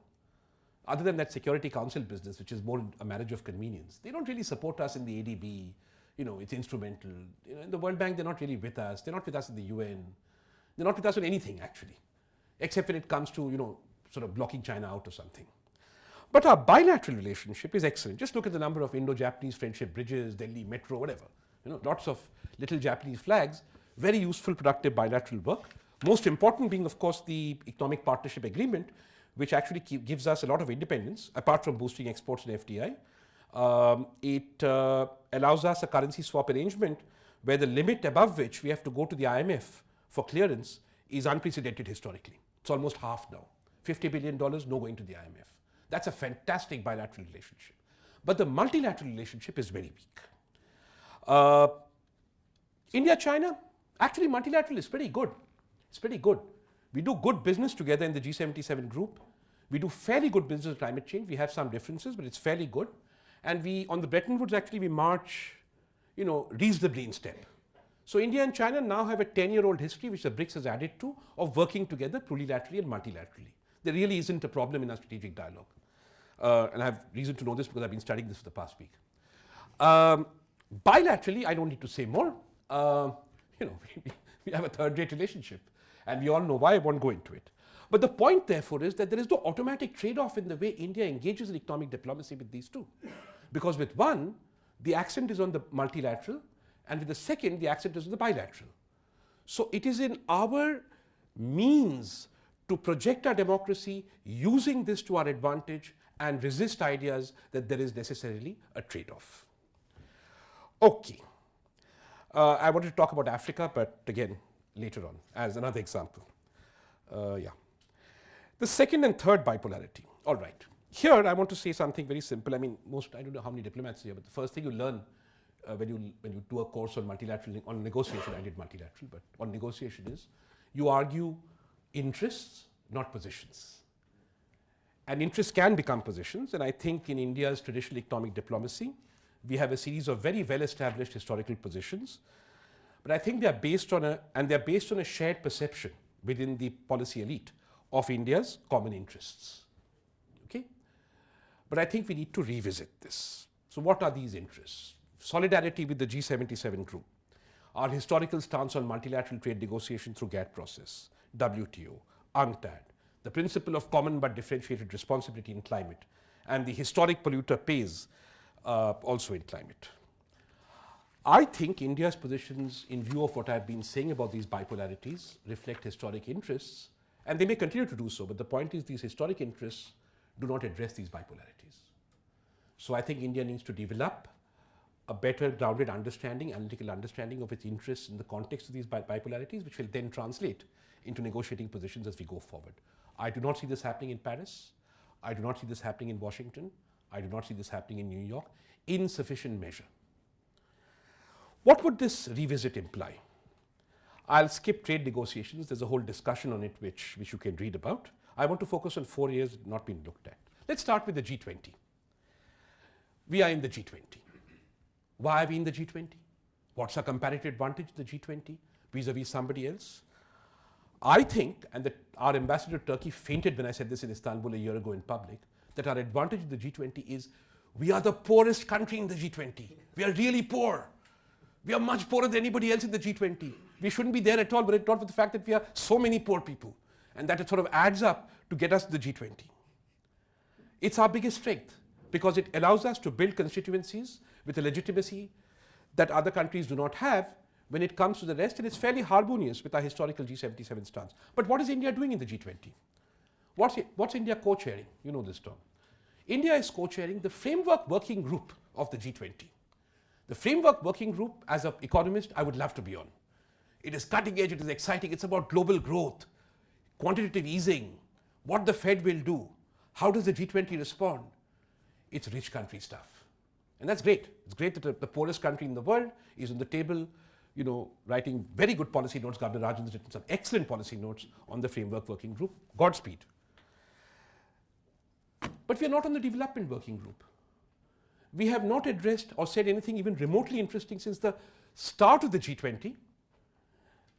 Other than that Security Council business, which is more a marriage of convenience. They don't really support us in the ADB. It's instrumental. In the World Bank, they're not really with us. They're not with us in the UN. They're not with us on anything, actually, except when it comes to, sort of blocking China out or something. But our bilateral relationship is excellent. Just look at the number of Indo-Japanese friendship bridges, Delhi Metro, whatever. Lots of little Japanese flags, very useful, productive bilateral work. Most important being, of course, the Economic Partnership Agreement, which actually gives us a lot of independence, apart from boosting exports and FDI. It allows us a currency swap arrangement where the limit above which we have to go to the IMF for clearance is unprecedented historically. It's almost half now. $50 billion, no going to the IMF. That's a fantastic bilateral relationship. But the multilateral relationship is very weak. India-China, actually multilateral is pretty good. It's pretty good. We do good business together in the G77 group. We do fairly good business with climate change. We have some differences, but it's fairly good. And on the Bretton Woods, actually, we march, reasonably in step. So India and China now have a 10-year-old history, which the BRICS has added to, of working together plurilaterally and multilaterally. There really isn't a problem in our strategic dialogue. And I have reason to know this because I've been studying this for the past week. Bilaterally, I don't need to say more. We have a third-rate relationship. And we all know why. I won't go into it. But the point, therefore, is that there is no automatic trade-off in the way India engages in economic diplomacy with these two. Because with one, the accent is on the multilateral, and with the second, the accent is on the bilateral. So it is in our means to project our democracy using this to our advantage and resist ideas that there is necessarily a trade-off. Okay. I wanted to talk about Africa, but again, later on, as another example. The second and third bipolarity. All right. Here, I want to say something very simple. I mean, I don't know how many diplomats here, but the first thing you learn when you do a course on multilateral, on negotiation, I did multilateral, but on negotiation is, you argue interests, not positions. And interests can become positions, and I think in India's traditional economic diplomacy, we have a series of very well-established historical positions, but I think they are based on a shared perception within the policy elite of India's common interests. Okay? But I think we need to revisit this. So what are these interests? Solidarity with the G77 group. our historical stance on multilateral trade negotiation through GATT process, WTO, UNCTAD, the principle of common but differentiated responsibility in climate, and the historic polluter pays also in climate. I think India's positions, in view of what I've been saying about these bipolarities, reflect historic interests, and they may continue to do so, but the point is these historic interests do not address these bipolarities. So I think India needs to develop a better grounded understanding, analytical understanding of its interests in the context of these bipolarities, which will then translate into negotiating positions as we go forward. I do not see this happening in Paris. I do not see this happening in Washington. I do not see this happening in New York in sufficient measure. What would this revisit imply? I'll skip trade negotiations. There's a whole discussion on it which you can read about. I want to focus on 4 years not being looked at. Let's start with the G20. We are in the G20. Why are we in the G20? What's our comparative advantage in the G20 vis-a-vis somebody else? I think, and our ambassador to Turkey fainted when I said this in Istanbul a year ago in public, that our advantage in the G20 is we are the poorest country in the G20. We are really poor. We are much poorer than anybody else in the G20. We shouldn't be there at all, but it's not for the fact that we are so many poor people, and that it sort of adds up to get us to the G20. It's our biggest strength because it allows us to build constituencies with a legitimacy that other countries do not have when it comes to the rest, and it's fairly harmonious with our historical G77 stance. But what is India doing in the G20? What's India co-chairing? You know this term. India is co-chairing the framework working group of the G20. The framework working group, as an economist, I would love to be on. It is cutting edge, it is exciting, it's about global growth, quantitative easing, what the Fed will do, how does the G20 respond? It's rich country stuff. And that's great. It's great that the poorest country in the world is on the table, writing very good policy notes. Governor Rajan has written some excellent policy notes on the framework working group. Godspeed. But we are not on the development working group. We have not addressed or said anything even remotely interesting since the start of the G20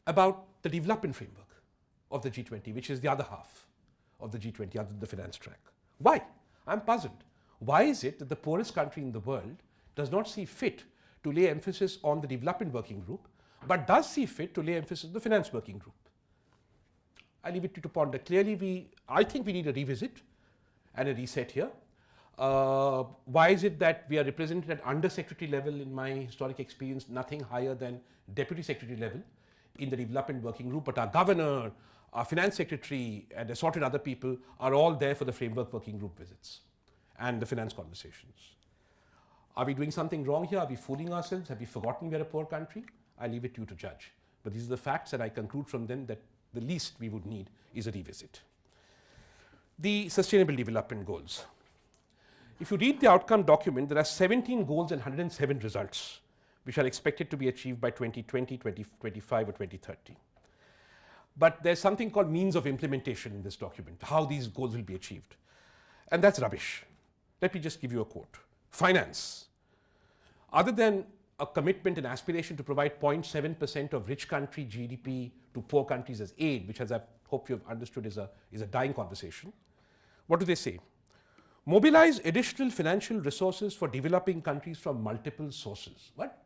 about the development framework of the G20, which is the other half of the G20, other than the finance track. Why? I'm puzzled. Why is it that the poorest country in the world does not see fit to lay emphasis on the development working group, but does see fit to lay emphasis on the finance working group? I leave it to you to ponder. Clearly, I think we need a revisit and a reset here. Why is it that we are represented at under-secretary level in my historic experience, nothing higher than deputy secretary level in the development working group, but our governor, our finance secretary, and assorted other people are all there for the framework working group visits and the finance conversations. Are we doing something wrong here? Are we fooling ourselves? Have we forgotten we're a poor country? I leave it to you to judge. But these are the facts, and I conclude from them that the least we would need is a revisit. The Sustainable Development Goals. If you read the outcome document, there are 17 goals and 107 results which are expected to be achieved by 2020, 2025 or 2030. But there's something called means of implementation in this document, how these goals will be achieved. And that's rubbish. Let me just give you a quote. Finance. Other than a commitment and aspiration to provide 0.7% of rich country GDP to poor countries as aid, which, as I hope you've understood, is a dying conversation, what do they say? Mobilize additional financial resources for developing countries from multiple sources. What?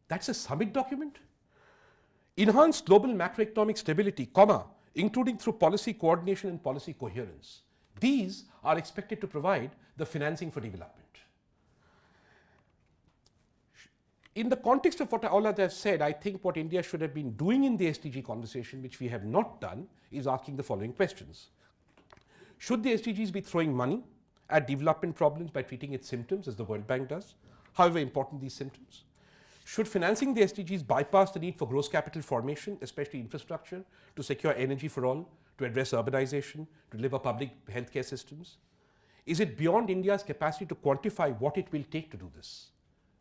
That's a summit document? Enhance global macroeconomic stability, including through policy coordination and policy coherence. These are expected to provide the financing for development. In the context of what all others said, I think what India should have been doing in the SDG conversation, which we have not done, is asking the following questions. Should the SDGs be throwing money at development problems by treating its symptoms, as the World Bank does, however important these symptoms? Should financing the SDGs bypass the need for gross capital formation, especially infrastructure, to secure energy for all, to address urbanization, to deliver public healthcare systems? Is it beyond India's capacity to quantify what it will take to do this?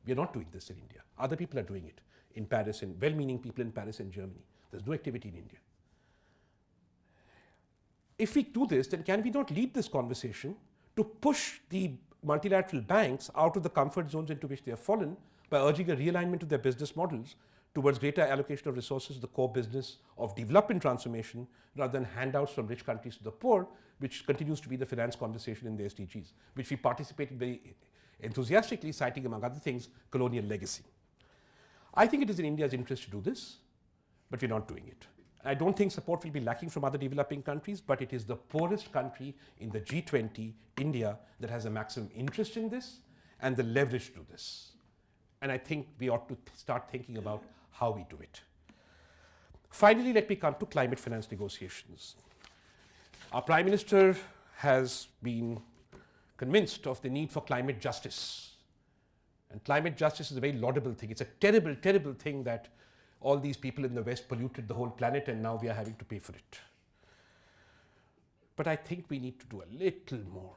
We are not doing this in India. Other people are doing it in Paris, and well-meaning people in Paris and Germany. There's no activity in India. If we do this, then can we not lead this conversation to push the multilateral banks out of the comfort zones into which they have fallen by urging a realignment of their business models towards greater allocation of resources to the core business of development transformation rather than handouts from rich countries to the poor, which continues to be the finance conversation in the SDGs, which we participate in very enthusiastically, citing, among other things, colonial legacy. I think it is in India's interest to do this, but we're not doing it. I don't think support will be lacking from other developing countries, but it is the poorest country in the G20, India, that has a maximum interest in this and the leverage to do this. And I think we ought to start thinking about how we do it. Finally, let me come to climate finance negotiations. Our Prime Minister has been convinced of the need for climate justice. And climate justice is a very laudable thing. It's a terrible, terrible thing that all these people in the West polluted the whole planet and now we are having to pay for it. But I think we need to do a little more.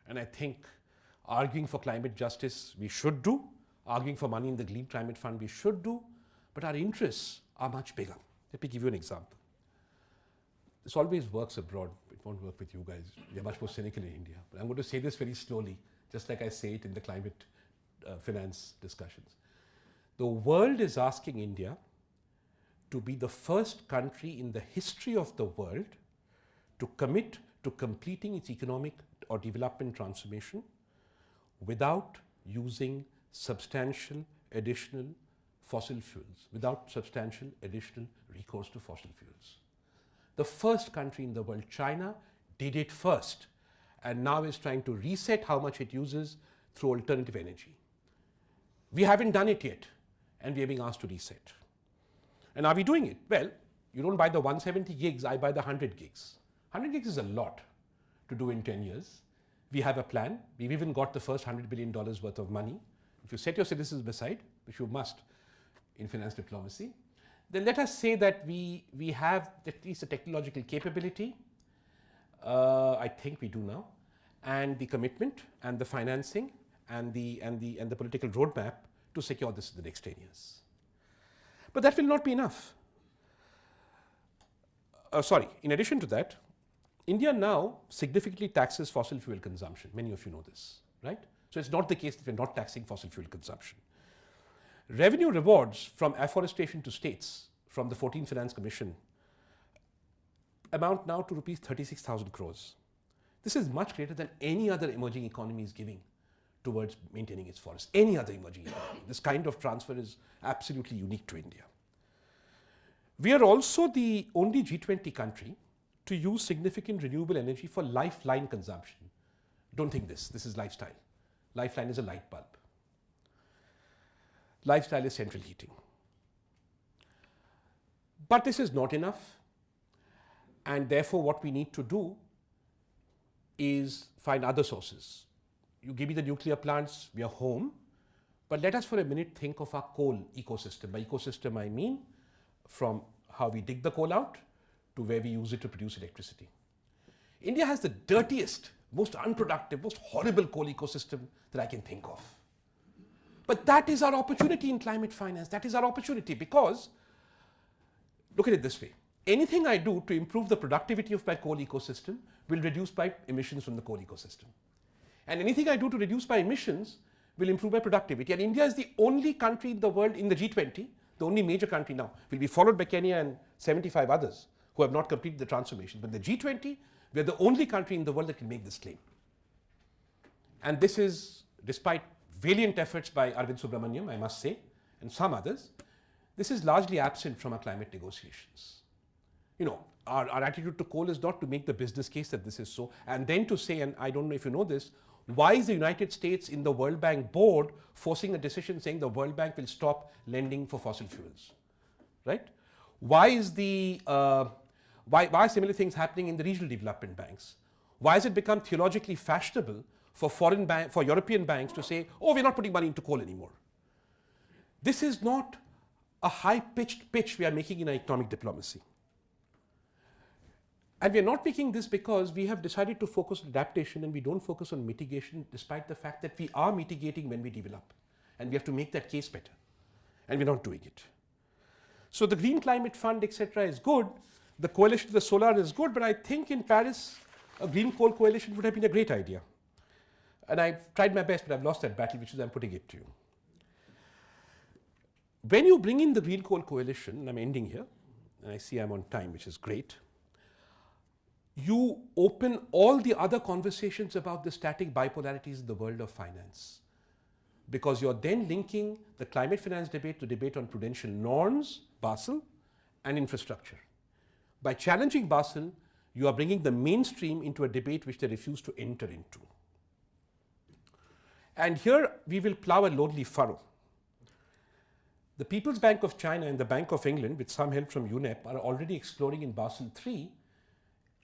And I think arguing for climate justice we should do, arguing for money in the Green Climate Fund we should do, but our interests are much bigger. Let me give you an example. This always works abroad. It won't work with you guys. You're much more cynical in India. But I'm going to say this very slowly, just like I say it in the climate finance discussions. The world is asking India to be the first country in the history of the world to commit to completing its economic or development transformation without using substantial additional fossil fuels, without substantial additional recourse to fossil fuels. The first country in the world, China, did it first and now is trying to reset how much it uses through alternative energy. We haven't done it yet and we are being asked to reset. And are we doing it? Well, you don't buy the 170 gigs, I buy the 100 gigs. 100 gigs is a lot to do in 10 years. We have a plan. We've even got the first $100 billion worth of money. If you set your citizens beside, which you must in finance diplomacy, then let us say that we have at least a technological capability, I think we do now, and the commitment and the financing and the political roadmap to secure this in the next 10 years. But that will not be enough. In addition to that, India now significantly taxes fossil fuel consumption. Many of you know this, right? So it's not the case that we're not taxing fossil fuel consumption. Revenue rewards from afforestation to states from the 14th Finance Commission amount now to rupees 36,000 crores. This is much greater than any other emerging economy is giving towards maintaining its forests. Any other emerging economy. This kind of transfer is absolutely unique to India. We are also the only G20 country to use significant renewable energy for lifeline consumption. Don't think this is lifestyle. Lifeline is a light bulb. Lifestyle is central heating. But this is not enough, and therefore what we need to do is find other sources. You give me the nuclear plants, we are home, but let us for a minute think of our coal ecosystem. By ecosystem I mean from how we dig the coal out to where we use it to produce electricity. India has the dirtiest, most unproductive, most horrible coal ecosystem that I can think of. But that is our opportunity in climate finance. That is our opportunity because, look at it this way, anything I do to improve the productivity of my coal ecosystem will reduce my emissions from the coal ecosystem. And anything I do to reduce my emissions will improve my productivity. And India is the only country in the world in the G20, the only major country now, will be followed by Kenya and 75 others who have not completed the transformation. But the G20, we are the only country in the world that can make this claim. And this is, despite valiant efforts by Arvind Subramaniam, I must say, and some others, this is largely absent from our climate negotiations. You know, our attitude to coal is not to make the business case that this is so, and then to say, and I don't know if you know this, why is the United States in the World Bank board forcing a decision saying the World Bank will stop lending for fossil fuels, right? Why is why are similar things happening in the regional development banks? Why has it become theologically fashionable for European banks to say, oh, we're not putting money into coal anymore? This is not a high-pitched pitch we are making in our economic diplomacy. And we are not making this because we have decided to focus on adaptation and we don't focus on mitigation, despite the fact that we are mitigating when we develop. And we have to make that case better. And we're not doing it. So the Green Climate Fund, etc. is good. The coalition to the solar is good. But I think in Paris, a green coal coalition would have been a great idea. And I've tried my best, but I've lost that battle, which is I'm putting it to you. When you bring in the Green Coal Coalition, and I'm ending here, and I see I'm on time, which is great, you open all the other conversations about the static bipolarities in the world of finance. because you're then linking the climate finance debate to debate on prudential norms, Basel, and infrastructure. By challenging Basel, you are bringing the mainstream into a debate which they refuse to enter into. And here we will plow a lonely furrow. The People's Bank of China and the Bank of England, with some help from UNEP, are already exploring in Basel III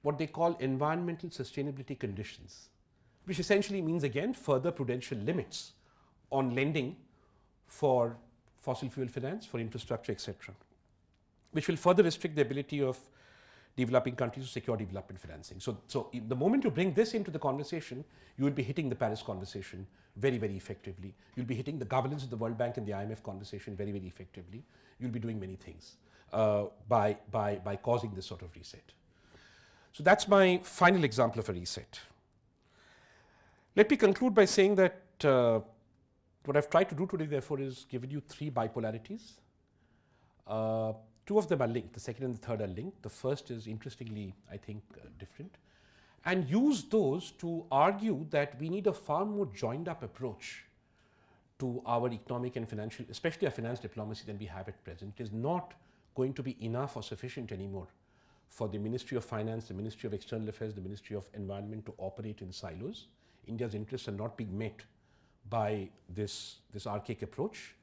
what they call environmental sustainability conditions, which essentially means, again, further prudential limits on lending for fossil fuel finance, for infrastructure, etc., which will further restrict the ability of developing countries to secure development financing. So the moment you bring this into the conversation, you will be hitting the Paris conversation very, very effectively. You'll be hitting the governance of the World Bank and the IMF conversation very, very effectively. You'll be doing many things by causing this sort of reset. So that's my final example of a reset. Let me conclude by saying that what I've tried to do today, therefore, is given you three bipolarities. Two of them are linked. The second and the third are linked. The first is, interestingly, I think, different. And use those to argue that we need a far more joined-up approach to our economic and financial, especially our finance diplomacy, than we have at present. It is not going to be enough or sufficient anymore for the Ministry of Finance, the Ministry of External Affairs, the Ministry of Environment to operate in silos. India's interests are not being met by this archaic approach.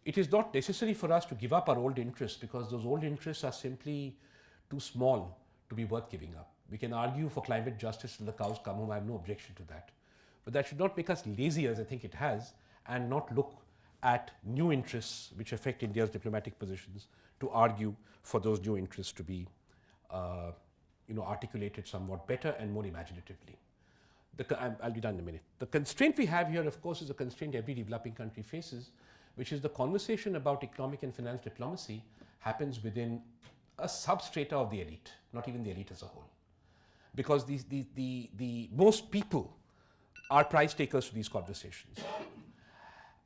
It is not necessary for us to give up our old interests, because those old interests are simply too small to be worth giving up. We can argue for climate justice till the cows come home. I have no objection to that. But that should not make us lazy, as I think it has, and not look at new interests which affect India's diplomatic positions to argue for those new interests to be articulated somewhat better and more imaginatively. I'll be done in a minute. The constraint we have here, of course, is a constraint every developing country faces, which is the conversation about economic and finance diplomacy happens within a substrata of the elite, not even the elite as a whole. Because the most people are prize takers to these conversations.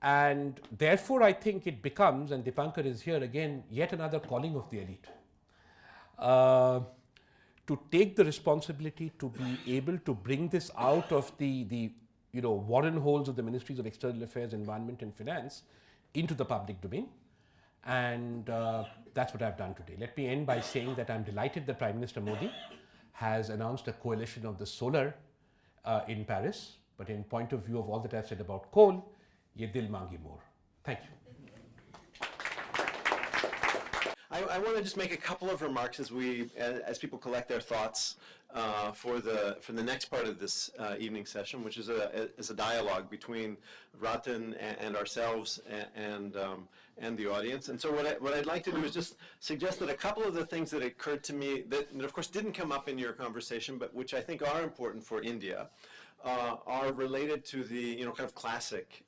And therefore, I think it becomes, and Dipankar is here again, yet another calling of the elite, to take the responsibility to be able to bring this out of the warren holes of the Ministries of External Affairs, Environment and Finance into the public domain. And that's what I've done today. Let me end by saying that I'm delighted that Prime Minister Modi has announced a coalition of the solar in Paris. But in point of view of all that I've said about coal, ye dil mangi more. Thank you. I want to just make a couple of remarks as people collect their thoughts for the next part of this evening session, which is a dialogue between Rathin and ourselves and the audience. And so what I'd like to do is just suggest that a couple of the things that occurred to me that of course didn't come up in your conversation, but which I think are important for India, are related to the kind of classic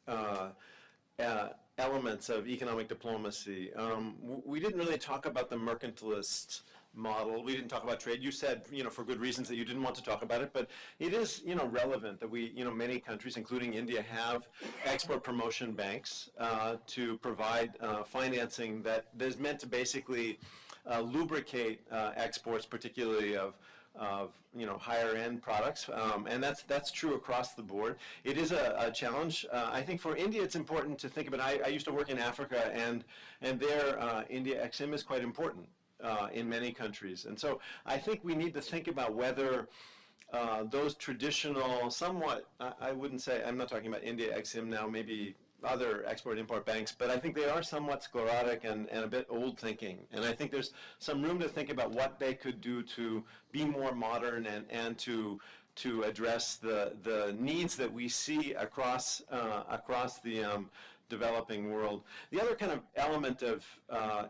elements of economic diplomacy. We didn't really talk about the mercantilist model. We didn't talk about trade. You said, for good reasons that you didn't want to talk about it, but it is, relevant that we, many countries, including India, have export promotion banks to provide financing that is meant to basically lubricate exports, particularly of higher end products, and that's true across the board. It is a challenge. I think for India it's important to think about. I used to work in Africa, and there India EXIM is quite important in many countries, and so I think we need to think about whether those traditional, somewhat, I wouldn't say, I'm not talking about India EXIM now, maybe other export-import banks, but I think they are somewhat sclerotic and a bit old thinking. And I think there's some room to think about what they could do to be more modern and to address the needs that we see across the developing world. The other kind of element of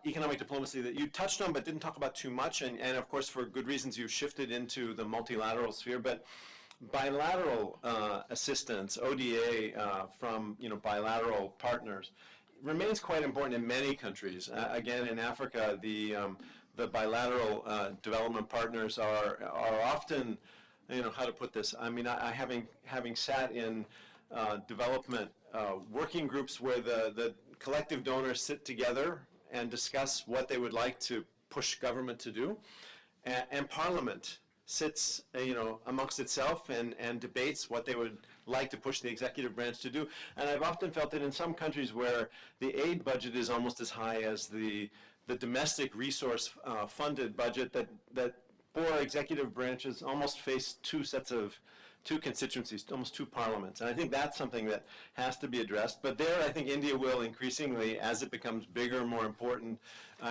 economic diplomacy that you touched on but didn't talk about too much, and of course for good reasons you've shifted into the multilateral sphere, but bilateral assistance, ODA from bilateral partners, remains quite important in many countries. Again, in Africa, the bilateral development partners are often, how to put this? I mean, having sat in development working groups where the collective donors sit together and discuss what they would like to push government to do, and Parliament sits, amongst itself and debates what they would like to push the executive branch to do. And I've often felt that in some countries where the aid budget is almost as high as the domestic resource funded budget, that poor executive branches almost face two constituencies, almost two parliaments. And I think that's something that has to be addressed. But there, I think India will increasingly, as it becomes bigger, more important,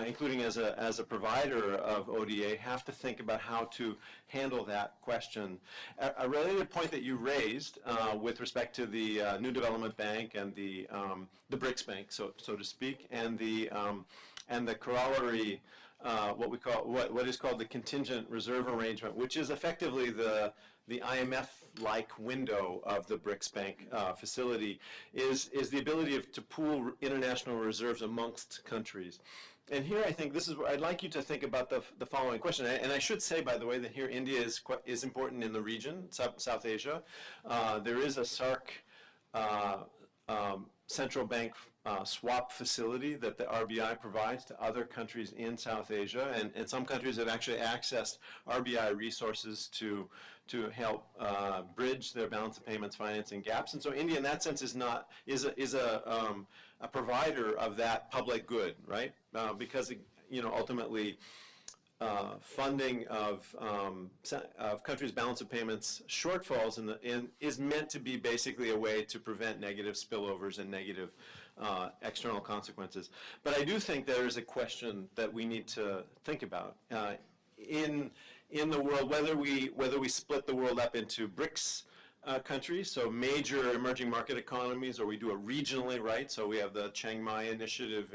including as a provider of ODA, have to think about how to handle that question. A related point that you raised with respect to the New Development Bank and the BRICS Bank, so to speak, and the corollary, what is called the contingent reserve arrangement, which is effectively the IMF-like window of the BRICS Bank facility, is the ability to pool international reserves amongst countries. And here I think this is where I'd like you to think about the following question. And I should say, by the way, that here India is important in the region, South Asia. There is a SARC central bank swap facility that the RBI provides to other countries in South Asia, and some countries have actually accessed RBI resources to help bridge their balance of payments financing gaps. And so India, in that sense, is a provider of that public good, right? Because ultimately, funding of countries' balance of payments shortfalls is meant to be basically a way to prevent negative spillovers and negative external consequences. But I do think there is a question that we need to think about in the world, whether we split the world up into BRICS countries, so major emerging market economies, or we do it regionally, right? So we have the Chiang Mai initiative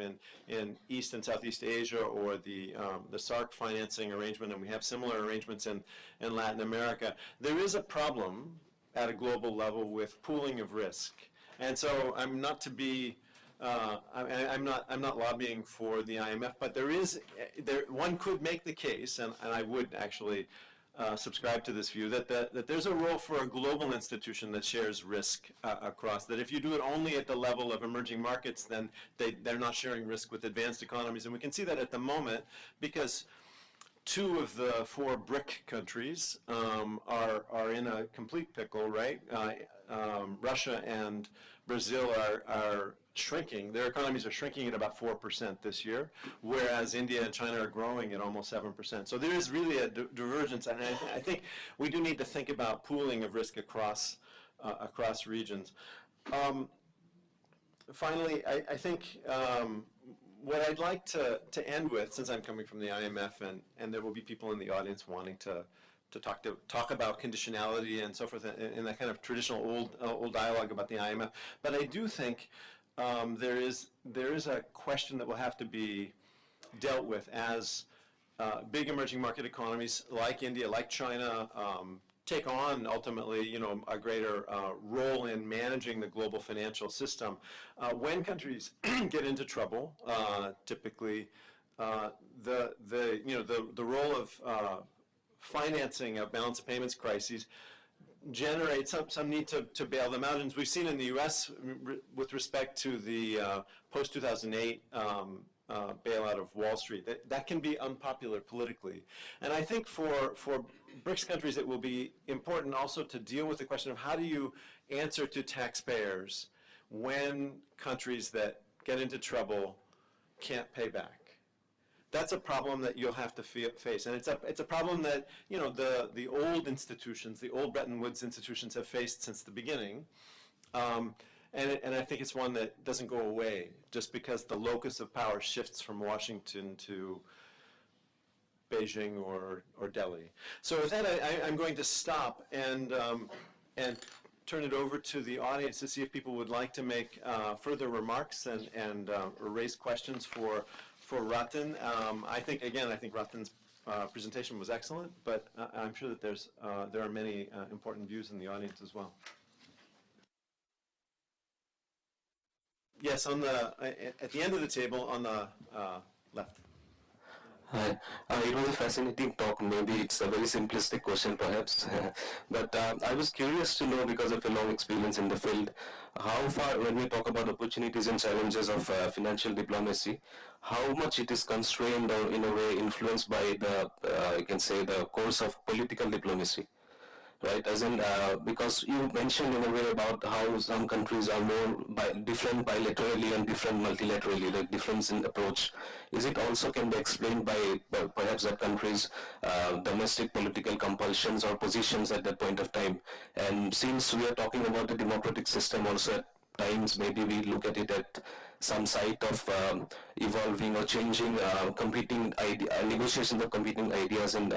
in East and Southeast Asia, or the SARC financing arrangement, and we have similar arrangements in Latin America. There is a problem at a global level with pooling of risk, and so I'm not to be. I'm not lobbying for the IMF, but one could make the case, and I would actually subscribe to this view, that there's a role for a global institution that shares risk across, that if you do it only at the level of emerging markets, then they're not sharing risk with advanced economies. And we can see that at the moment because 2 of the 4 BRIC countries are in a complete pickle, right? Russia and Brazil are shrinking. Their economies are shrinking at about 4% this year, whereas India and China are growing at almost 7%. So there is really a divergence, and I think we do need to think about pooling of risk across regions. Finally, I think what I'd like to end with, since I'm coming from the IMF, and there will be people in the audience wanting to talk about conditionality and so forth in that kind of traditional old dialogue about the IMF, but I do think there is a question that will have to be dealt with as big emerging market economies like India, like China, take on ultimately, a greater role in managing the global financial system. When countries get into trouble, typically the role of financing of balance of payments crises generates some need to bail them out. And as we've seen in the U.S. With respect to the post-2008 bailout of Wall Street, that can be unpopular politically. And I think for BRICS countries, it will be important also to deal with the question of how do you answer to taxpayers when countries that get into trouble can't pay back. That's a problem that you'll have to face, and it's a problem that the old institutions, the old Bretton Woods institutions, have faced since the beginning, and I think it's one that doesn't go away just because the locus of power shifts from Washington to Beijing or Delhi. So with that, I'm going to stop and turn it over to the audience to see if people would like to make further remarks and or raise questions for Rathin. I think Rathin's presentation was excellent, but I'm sure that there are many important views in the audience as well. Yes, at the end of the table on the left. Hi. It was a fascinating talk. Maybe it's a very simplistic question perhaps, but I was curious to know, because of a long experience in the field, how far, when we talk about opportunities and challenges of financial diplomacy, how much it is constrained or in a way influenced by the, you can say, the course of political diplomacy. Right, as in, because you mentioned in a way about how some countries are more different bilaterally and different multilaterally, like difference in approach. Is it also can be explained by perhaps that countries' domestic political compulsions or positions at that point of time? And since we are talking about the democratic system also, at times maybe we look at it at some site of evolving or changing competing negotiations of competing ideas and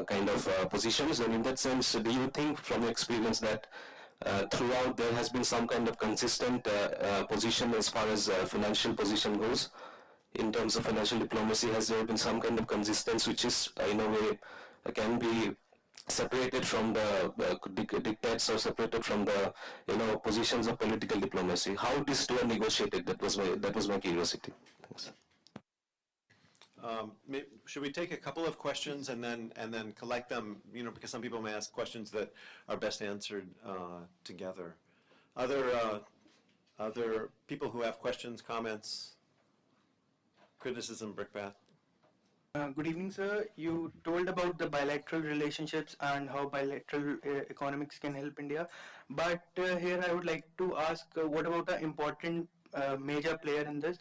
kind of positions. And in that sense, do you think from your experience that throughout there has been some kind of consistent position as far as financial position goes? In terms of financial diplomacy, has there been some kind of consistency which is in a way can be separated from the dictates or separated from the positions of political diplomacy? How these two are negotiated? That was my curiosity. Thanks. Should we take a couple of questions and then collect them? Because some people may ask questions that are best answered together. Other people who have questions, comments, criticism, brickbat. Good evening, sir. You told about the bilateral relationships and how bilateral economics can help India. But here I would like to ask, what about an important major player in this,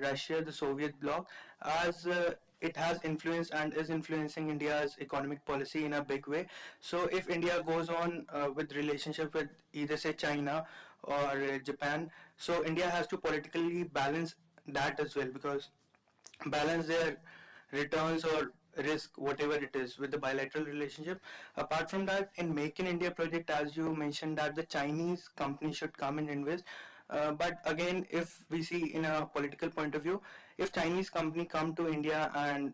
Russia, the Soviet bloc, as it has influenced and is influencing India's economic policy in a big way. So if India goes on with relationship with either say China or Japan, so India has to politically balance that as well, because balance their returns or risk, whatever it is, with the bilateral relationship. Apart from that, in Make in India project, as you mentioned, that the Chinese company should come and invest. But again, if we see in a political point of view, if Chinese company come to India and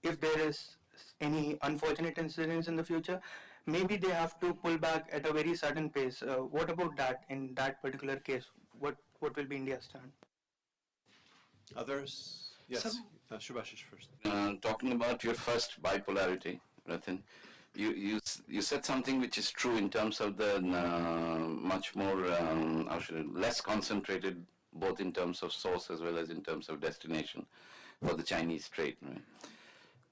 if there is any unfortunate incidents in the future, maybe they have to pull back at a very sudden pace. What about that in that particular case? What will be India's stand? Others? Yes, Shubhashish first. Talking about your first bipolarity, Rathin, you said something which is true in terms of the much more, less concentrated, both in terms of source as well as in terms of destination for the Chinese trade. Right?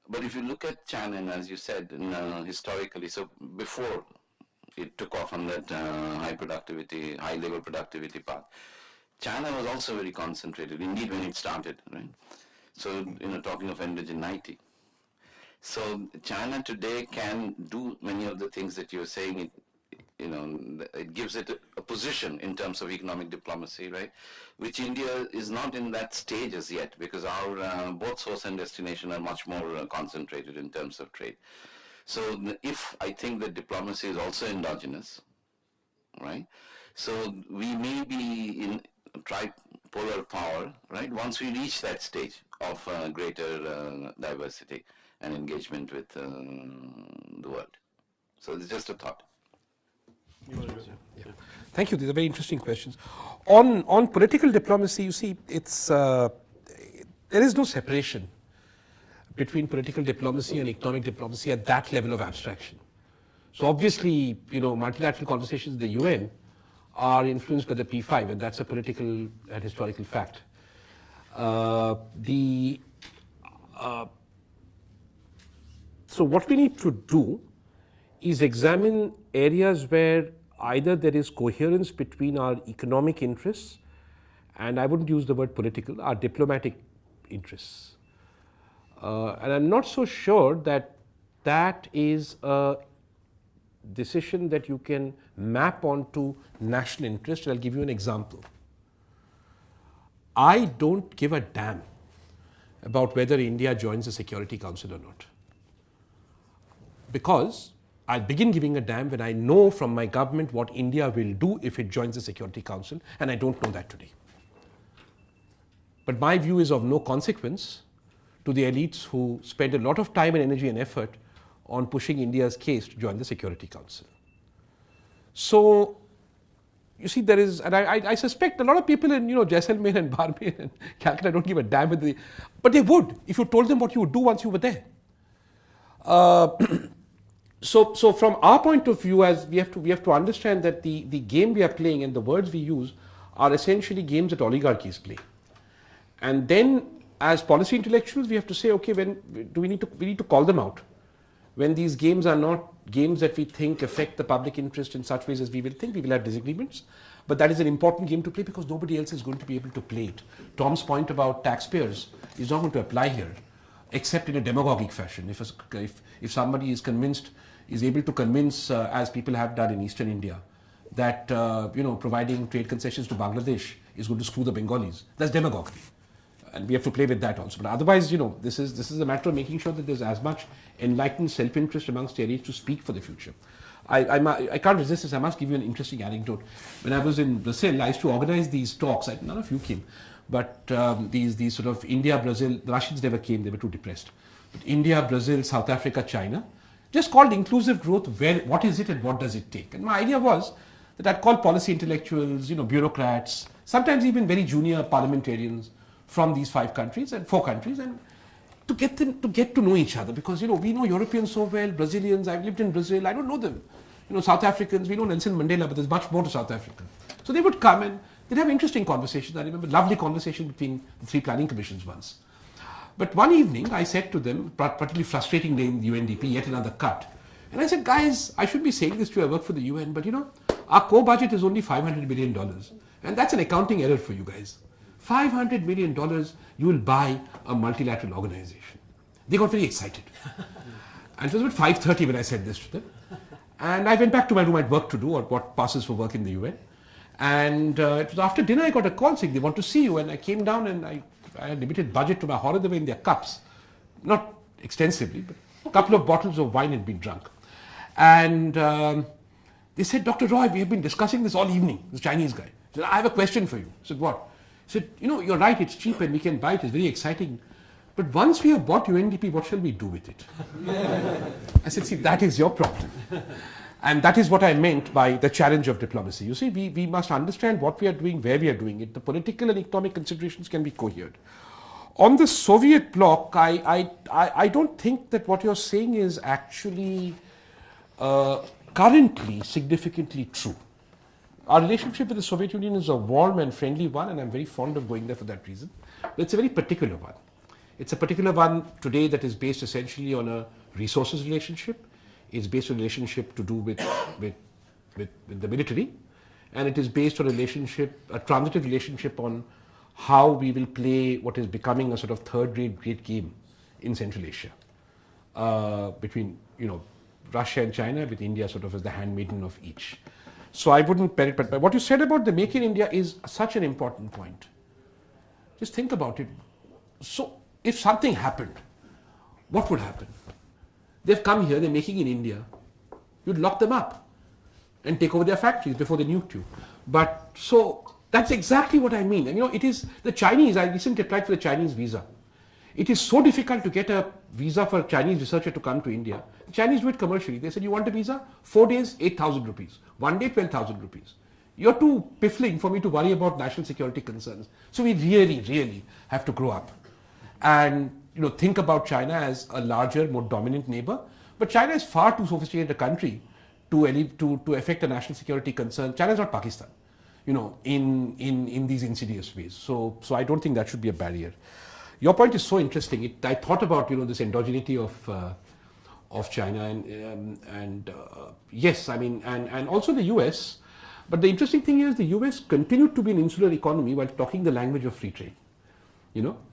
But if you look at China, and as you said, historically, so before it took off on that high level productivity path, China was also very concentrated, indeed, when it started, right? So, talking of indigeneity. So, China today can do many of the things that you're saying. It gives it a position in terms of economic diplomacy, right? Which India is not in that stage as yet, because our both source and destination are much more concentrated in terms of trade. So, if I think that diplomacy is also endogenous, right? So, we may be in tripolar power, right? Once we reach that stage of greater diversity and engagement with the world. So it's just a thought. Yeah. Thank you. These are very interesting questions. On political diplomacy, you see, it's there is no separation between political diplomacy and economic diplomacy at that level of abstraction. So obviously, multilateral conversations in the UN are influenced by the P5, and that's a political and historical fact. So what we need to do is examine areas where either there is coherence between our economic interests, and I wouldn't use the word political, our diplomatic interests. And I'm not so sure that that is a decision that you can map onto national interest. I'll give you an example. I don't give a damn about whether India joins the Security Council or not, because I'll begin giving a damn when I know from my government what India will do if it joins the Security Council, and I don't know that today. But my view is of no consequence to the elites who spend a lot of time and energy and effort on pushing India's case to join the Security Council. So you see, there is, and I suspect a lot of people in, Jaisalmer and Barmer and Calcutta don't give a damn with but they would if you told them what you would do once you were there. So from our point of view, as we have to understand that the game we are playing and the words we use are essentially games that oligarchies play. And then as policy intellectuals, we have to say, okay, when do we need to call them out when these games are not games that we think affect the public interest in such ways as we will think. We will have disagreements, but that is an important game to play because nobody else is going to be able to play it. Tom's point about taxpayers is not going to apply here, except in a demagogic fashion. If somebody is able to convince, as people have done in Eastern India, that providing trade concessions to Bangladesh is going to screw the Bengalis, that's demagogy. And we have to play with that also. But otherwise, this is a matter of making sure that there's as much enlightened self-interest amongst the elites to speak for the future. I can't resist this. I must give you an interesting anecdote. When I was in Brazil, I used to organize these talks. None of you came, but these sort of India, Brazil. The Russians never came; they were too depressed. But India, Brazil, South Africa, China, just called inclusive growth. What is it and what does it take? And my idea was that I'd call policy intellectuals, bureaucrats, sometimes even very junior parliamentarians from these 4 countries, and to get them to get to know each other, because we know Europeans so well, Brazilians. I've lived in Brazil, I don't know them. South Africans, we know Nelson Mandela, but there's much more to South Africa. So they would come and they'd have interesting conversations. I remember lovely conversation between the 3 planning commissions once. But one evening I said to them, particularly frustrating day in the UNDP, yet another cut. And I said, guys, I should be saying this to you, I work for the UN, but our core budget is only $500 million. And that's an accounting error for you guys. $500 million, you will buy a multilateral organization. They got very excited. And it was about 5:30 when I said this to them. And I went back to my room. I had work to do, or what passes for work in the UN. And it was after dinner I got a call saying they want to see you. And I came down and I had limited budget. To my horror, they were in their cups. Not extensively, but a couple of bottles of wine had been drunk. And they said, Dr. Roy, we have been discussing this all evening. This Chinese guy. He said, I have a question for you. I said, what? He said, you're right, it's cheap and we can buy it, it's very exciting. But once we have bought UNDP, what shall we do with it? I said, see, that is your problem. And that is what I meant by the challenge of diplomacy. You see, we must understand what we are doing, where we are doing it. The political and economic considerations can be cohered. On the Soviet bloc, I don't think that what you're saying is actually currently significantly true. Our relationship with the Soviet Union is a warm and friendly one, and I'm very fond of going there for that reason. But it's a very particular one. It's a particular one today that is based essentially on a resources relationship. It's based on a relationship to do with the military, and it is based on a transitive relationship on how we will play what is becoming a sort of third-rate great game in Central Asia between Russia and China, with India sort of as the handmaiden of each. So I wouldn't bet it, but what you said about the Make in India is such an important point. Just think about it. So if something happened, what would happen? They've come here, they're making in India. You'd lock them up and take over their factories before they nuked you. But so that's exactly what I mean. And it is the Chinese, I recently applied for the Chinese visa. It is so difficult to get a visa for a Chinese researcher to come to India. The Chinese do it commercially. They said, you want a visa? 4 days, 8,000 rupees. 1 day, 12,000 rupees. You're too piffling for me to worry about national security concerns. So we really, really have to grow up and think about China as a larger, more dominant neighbor. But China is far too sophisticated a country to affect a national security concern. China is not Pakistan, in these insidious ways. So I don't think that should be a barrier. Your point is so interesting. I thought about this endogeneity of China and yes, I mean, and also the US. But the interesting thing is the US continued to be an insular economy while talking the language of free trade.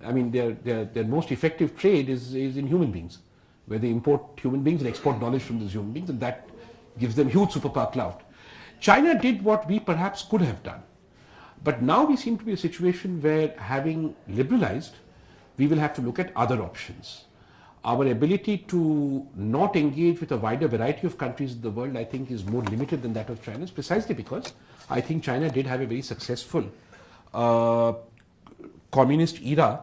I mean, their most effective trade is in human beings, where they import human beings and export knowledge from those human beings, and that gives them huge superpower clout. China did what we perhaps could have done. But now we seem to be a situation where, having liberalized, we will have to look at other options. Our ability to not engage with a wider variety of countries in the world, I think, is more limited than that of China, precisely because I think China did have a very successful communist era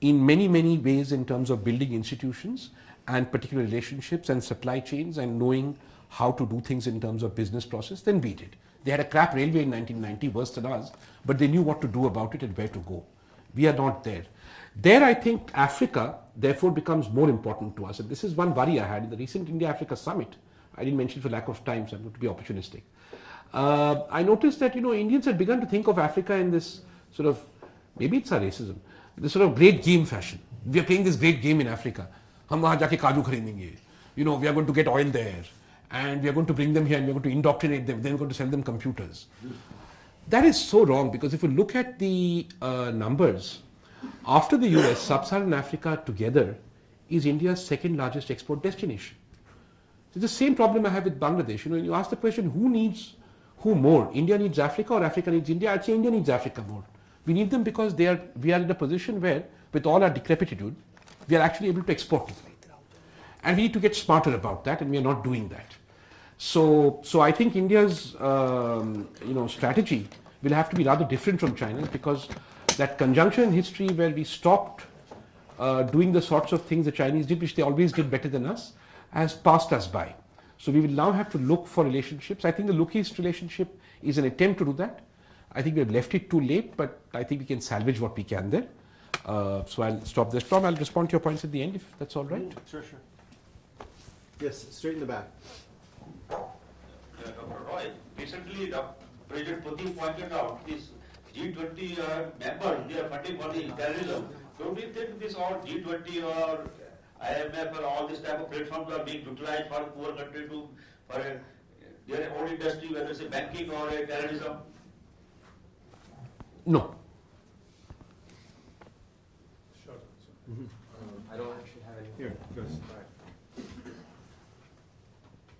in many, many ways in terms of building institutions and particular relationships and supply chains and knowing how to do things in terms of business process than we did. They had a crap railway in 1990, worse than us, but they knew what to do about it and where to go. We are not there. There, I think Africa, therefore, becomes more important to us. And this is one worry I had in the recent India-Africa summit. I didn't mention for lack of time, so I'm going to be opportunistic. I noticed that, Indians had begun to think of Africa in this sort of, maybe it's our racism, this sort of great game fashion. We are playing this great game in Africa. Hum wahan jaake kaju kharidenge. We are going to get oil there. And we are going to bring them here and we are going to indoctrinate them. Then we're going to sell them computers. That is so wrong, because if you look at the numbers, after the US, Sub-Saharan Africa together is India's second largest export destination. It's the same problem I have with Bangladesh. You ask the question, who needs who more? India needs Africa or Africa needs India? I'd say India needs Africa more. We need them because we are in a position where, with all our decrepitude, we are actually able to export to them. And we need to get smarter about that, and we are not doing that. So I think India's strategy will have to be rather different from China's, because that conjuncture in history where we stopped doing the sorts of things the Chinese did, which they always did better than us, has passed us by. So we will now have to look for relationships. I think the Look-East relationship is an attempt to do that. I think we have left it too late, but I think we can salvage what we can there. So I'll stop this. Tom, I'll respond to your points at the end, if that's all right. Sure. Yes, straight in the back. Dr. Roy, recently President Putin pointed out this G20 members, they are funding for the terrorism. Don't you think this all G20 or IMF or all this type of platforms are being utilized for poor country for their own industry, whether it's a banking or a terrorism? No. Sure. I don't actually have any. Here, goes.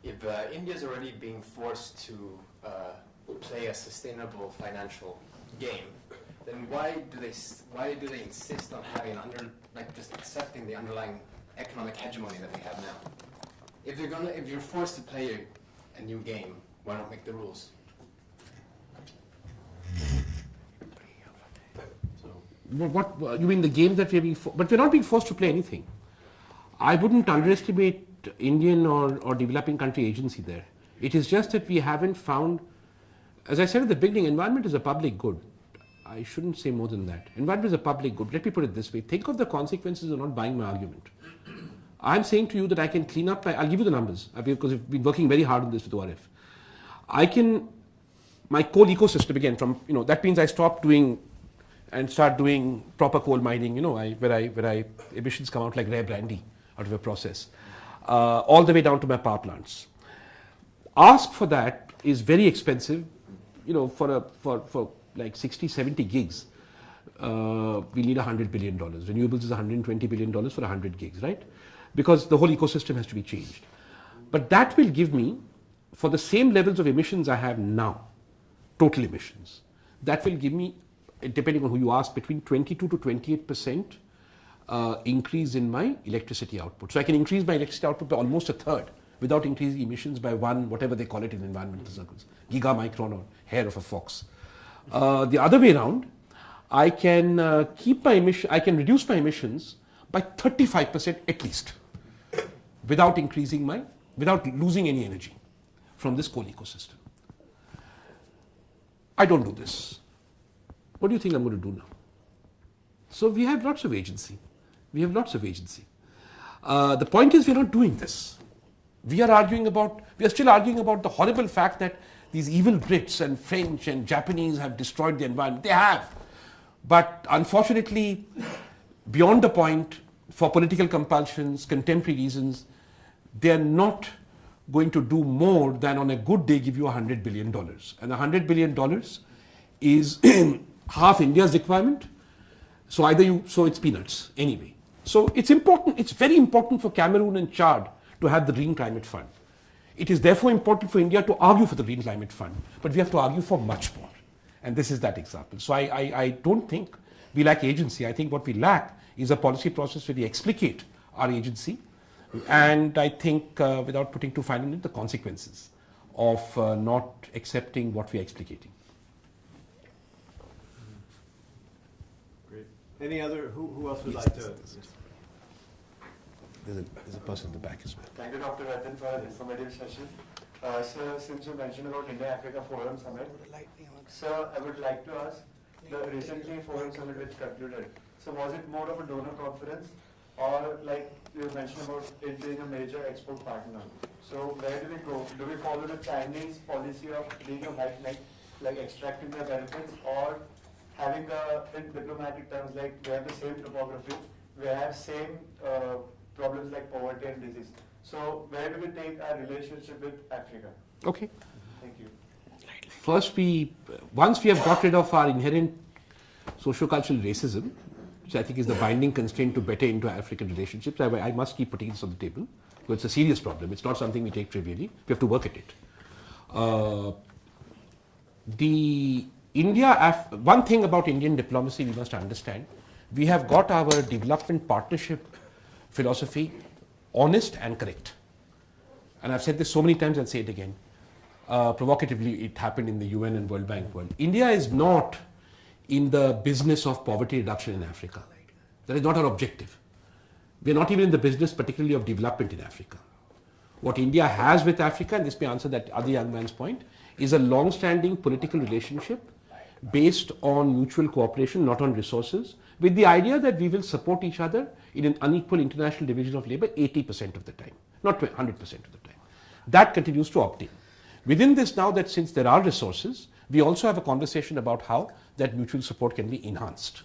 If India is already being forced to play a sustainable financial game, then why do they insist on having just accepting the underlying economic hegemony that we have now? If you're forced to play a new game, why not make the rules? What you mean, the game that we're being but we're not being forced to play anything. I wouldn't underestimate Indian or developing country agency there. It is just that we haven't found, as I said at the beginning, environment is a public good. I shouldn't say more than that. Environment is a public good. Let me put it this way. Think of the consequences of not buying my argument. I'm saying to you that I can clean up I'll give you the numbers, because we've been working very hard on this with ORF. My coal ecosystem again, that means I stop doing and start doing proper coal mining, where emissions come out like rare brandy out of a process, all the way down to my power plants. Ask for that is very expensive, for like 60, 70 gigs. We need $100 billion. Renewables is $120 billion for 100 gigs, right? Because the whole ecosystem has to be changed. But that will give me, for the same levels of emissions I have now, total emissions, that will give me, depending on who you ask, between 22 to 28% increase in my electricity output. So I can increase my electricity output by almost a third without increasing emissions by one, whatever they call it in environmental circles, gigamicron or hair of a fox. The other way around, I can reduce my emissions by 35% at least, without losing any energy from this coal ecosystem. I don't do this. What do you think I'm going to do now? So we have lots of agency. The point is, we're not doing this. We are still arguing about the horrible fact that these evil Brits and French and Japanese have destroyed the environment. They have. But unfortunately, beyond the point, for political compulsions, contemporary reasons, they are not going to do more than on a good day give you $100 billion. And $100 billion is half India's requirement. So it's peanuts anyway. So it's important, it's very important for Cameroon and Chad to have the Green Climate Fund. It is therefore important for India to argue for the Green Climate Fund, but we have to argue for much more. And this is that example. So I don't think we lack agency. I think what we lack is a policy process where we explicate our agency, and I think without putting too fine on it, the consequences of not accepting what we are explicating. Great. Any other, who else would like to? There's a person in the back as well. Thank you, Dr. Rathin, for an informative session. Sir, since you mentioned about India-Africa Forum Summit, sir, I would like to ask, the recently Forum Summit which concluded, so was it more of a donor conference, or like you mentioned about it being a major export partner? So where do we go? Do we follow the Chinese policy of being a white knight, like extracting their benefits, or having in diplomatic terms, like we have the same topography, we have same problems like poverty and disease. So where do we take our relationship with Africa? Okay. Thank you. First, once we have got rid of our inherent socio-cultural racism, which I think is the binding constraint to better Indo-African relationships, I must keep putting this on the table. Because it's a serious problem. It's not something we take trivially. We have to work at it. One thing about Indian diplomacy we must understand, we have got our development partnership philosophy honest and correct. And I've said this so many times, I'll say it again. Provocatively, it happened in the UN and World Bank world. India is not in the business of poverty reduction in Africa. That is not our objective. We are not even in the business particularly of development in Africa. What India has with Africa, and this may answer that other young man's point, is a long-standing political relationship based on mutual cooperation, not on resources, with the idea that we will support each other in an unequal international division of labor 80% of the time, not 100% of the time. That continues to obtain. Within this now, that since there are resources, we also have a conversation about how that mutual support can be enhanced.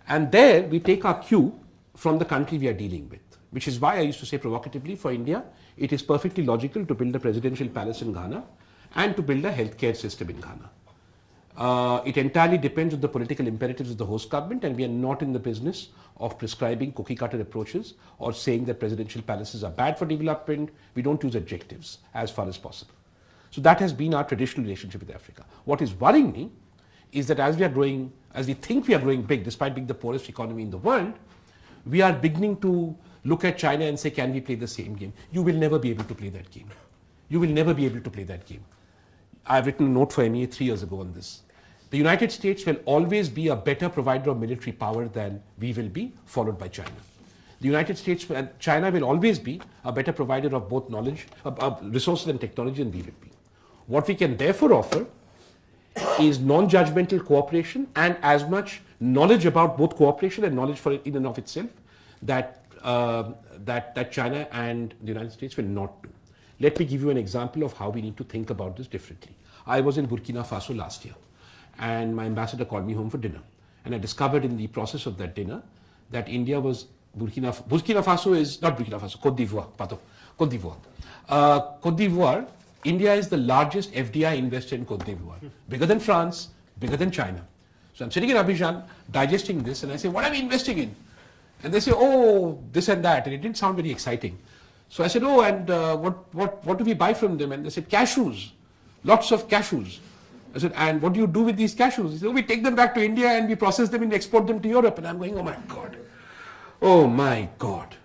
And there we take our cue from the country we are dealing with, which is why I used to say provocatively, for India, it is perfectly logical to build a presidential palace in Ghana and to build a healthcare system in Ghana. It entirely depends on the political imperatives of the host government, and we are not in the business of prescribing cookie cutter approaches or saying that presidential palaces are bad for development. We don't use adjectives as far as possible. So that has been our traditional relationship with Africa. What is worrying me is that as we think we are growing big, despite being the poorest economy in the world, we are beginning to look at China and say, can we play the same game? You will never be able to play that game. You will never be able to play that game. I've written a note for MEA 3 years ago on this. The United States will always be a better provider of military power than we will be, followed by China. The United States and China will always be a better provider of both knowledge, resources and technology than we will be. What we can therefore offer is non-judgmental cooperation and as much knowledge about both cooperation and knowledge for it in and of itself that China and the United States will not do. Let me give you an example of how we need to think about this differently. I was in Burkina Faso last year, and my ambassador called me home for dinner. And I discovered in the process of that dinner that India was Burkina Faso is not Burkina Faso, Côte d'Ivoire, pardon, Côte d'Ivoire. Côte d'Ivoire, India is the largest FDI investor in Côte d'Ivoire, bigger than France, bigger than China. So I'm sitting in Abidjan digesting this, and I say, what are we investing in? And they say, oh, this and that, and it didn't sound very exciting. So I said, oh, and what do we buy from them? And they said, cashews, lots of cashews. I said, and what do you do with these cashews? He said, oh, we take them back to India and we process them and export them to Europe. And I'm going, oh my God. Oh my God.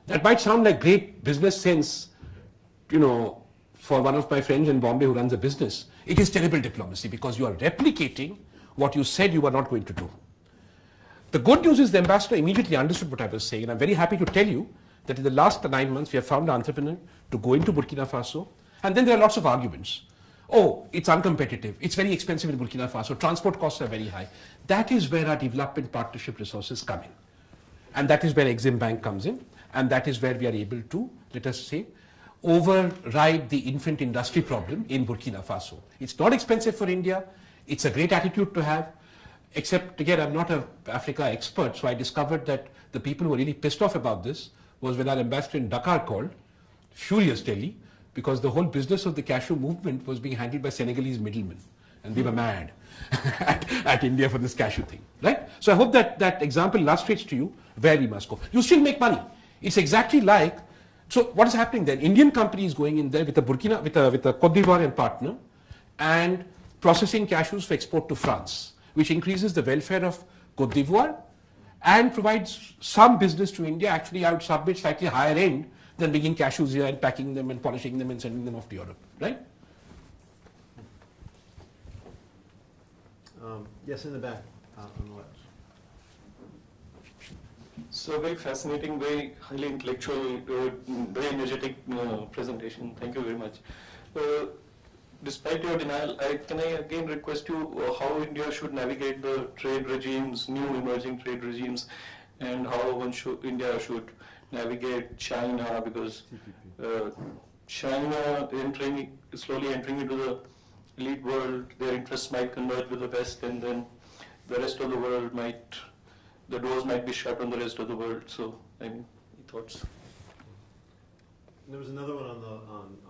That might sound like great business sense, for one of my friends in Bombay who runs a business. It is terrible diplomacy because you are replicating what you said you were not going to do. The good news is the ambassador immediately understood what I was saying, and I'm very happy to tell you that in the last 9 months we have found an entrepreneur to go into Burkina Faso, and then there are lots of arguments. Oh, it's uncompetitive, it's very expensive in Burkina Faso, transport costs are very high. That is where our development partnership resources come in. And that is where Exim Bank comes in, and that is where we are able to, let us say, override the infant industry problem in Burkina Faso. It's not expensive for India, it's a great attitude to have, except again, I'm not an Africa expert, so I discovered that the people who were really pissed off about this was when our ambassador in Dakar called, furiously, because the whole business of the cashew movement was being handled by Senegalese middlemen, and they were mad at India for this cashew thing, right? So I hope that that example illustrates to you where we must go. You still make money. It's exactly like, so what is happening then? Indian companies going in there with a Côte d'Ivoirian partner and processing cashews for export to France, which increases the welfare of Côte d'Ivoire and provides some business to India. Actually, I would submit slightly higher end than bringing cashews here and packing them and polishing them and sending them off to Europe, right? Yes, in the back, on the left. So very fascinating, very highly intellectual, very energetic presentation. Thank you very much. Despite your denial, can I again request you how India should navigate the trade regimes, new emerging trade regimes, and how India should navigate China, because China slowly entering into the elite world, their interests might converge with the West, and then the rest of the world the doors might be shut on the rest of the world. So, thoughts? There was another one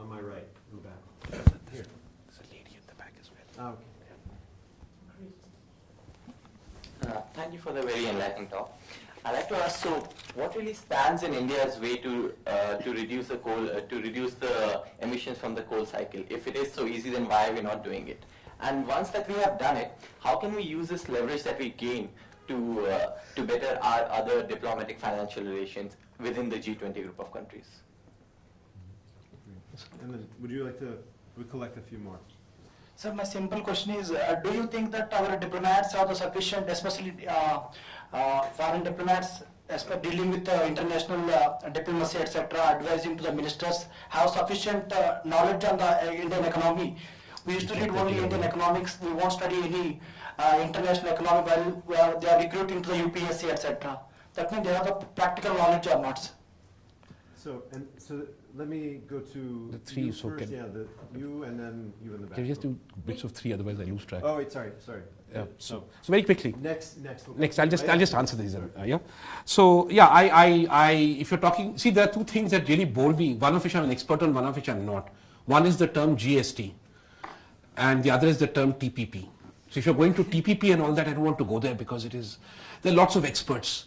on my right, in the back. Here. There's a lady at the back as well. Oh, okay. Thank you for the very enlightening talk. I'd like to ask, so what really stands in India's way to reduce the emissions from the coal cycle? If it is so easy, then why are we not doing it? And once that we have done it, how can we use this leverage that we gain to better our other diplomatic financial relations within the G20 group of countries? And then would you like to collect a few more? Sir, my simple question is, do you think that our diplomats are the sufficient, especially foreign diplomats, dealing with international diplomacy, etc., advising to the ministers, have sufficient knowledge on the Indian economy? We used to read only Indian economics. We won't study any international economy while they are recruiting to the UPSC, etc. That means they have the practical knowledge or not. So let me go to the three. You so first, you and then you in the back. Can you just do bits of three, otherwise I lose track. Oh wait, sorry. Yeah. So very quickly. Next. I'll just answer these. Yeah. So yeah, I if you're talking, see, there are two things that really bore me. One of which I'm an expert on, one of which I'm not. One is the term GST, and the other is the term TPP. So if you're going to TPP and all that, I don't want to go there because there are lots of experts,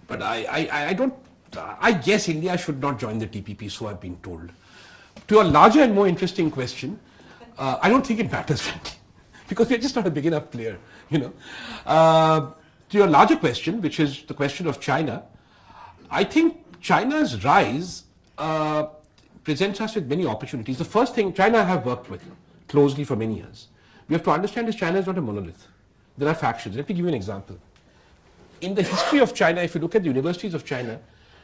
but I guess India should not join the TPP, so I've been told. To a larger and more interesting question, I don't think it matters, frankly, because we're just not a big enough player, To your larger question, which is the question of China, I think China's rise presents us with many opportunities. The first thing, China I have worked with closely for many years. We have to understand is China is not a monolith. There are factions. Let me give you an example. In the history of China, if you look at the universities of China,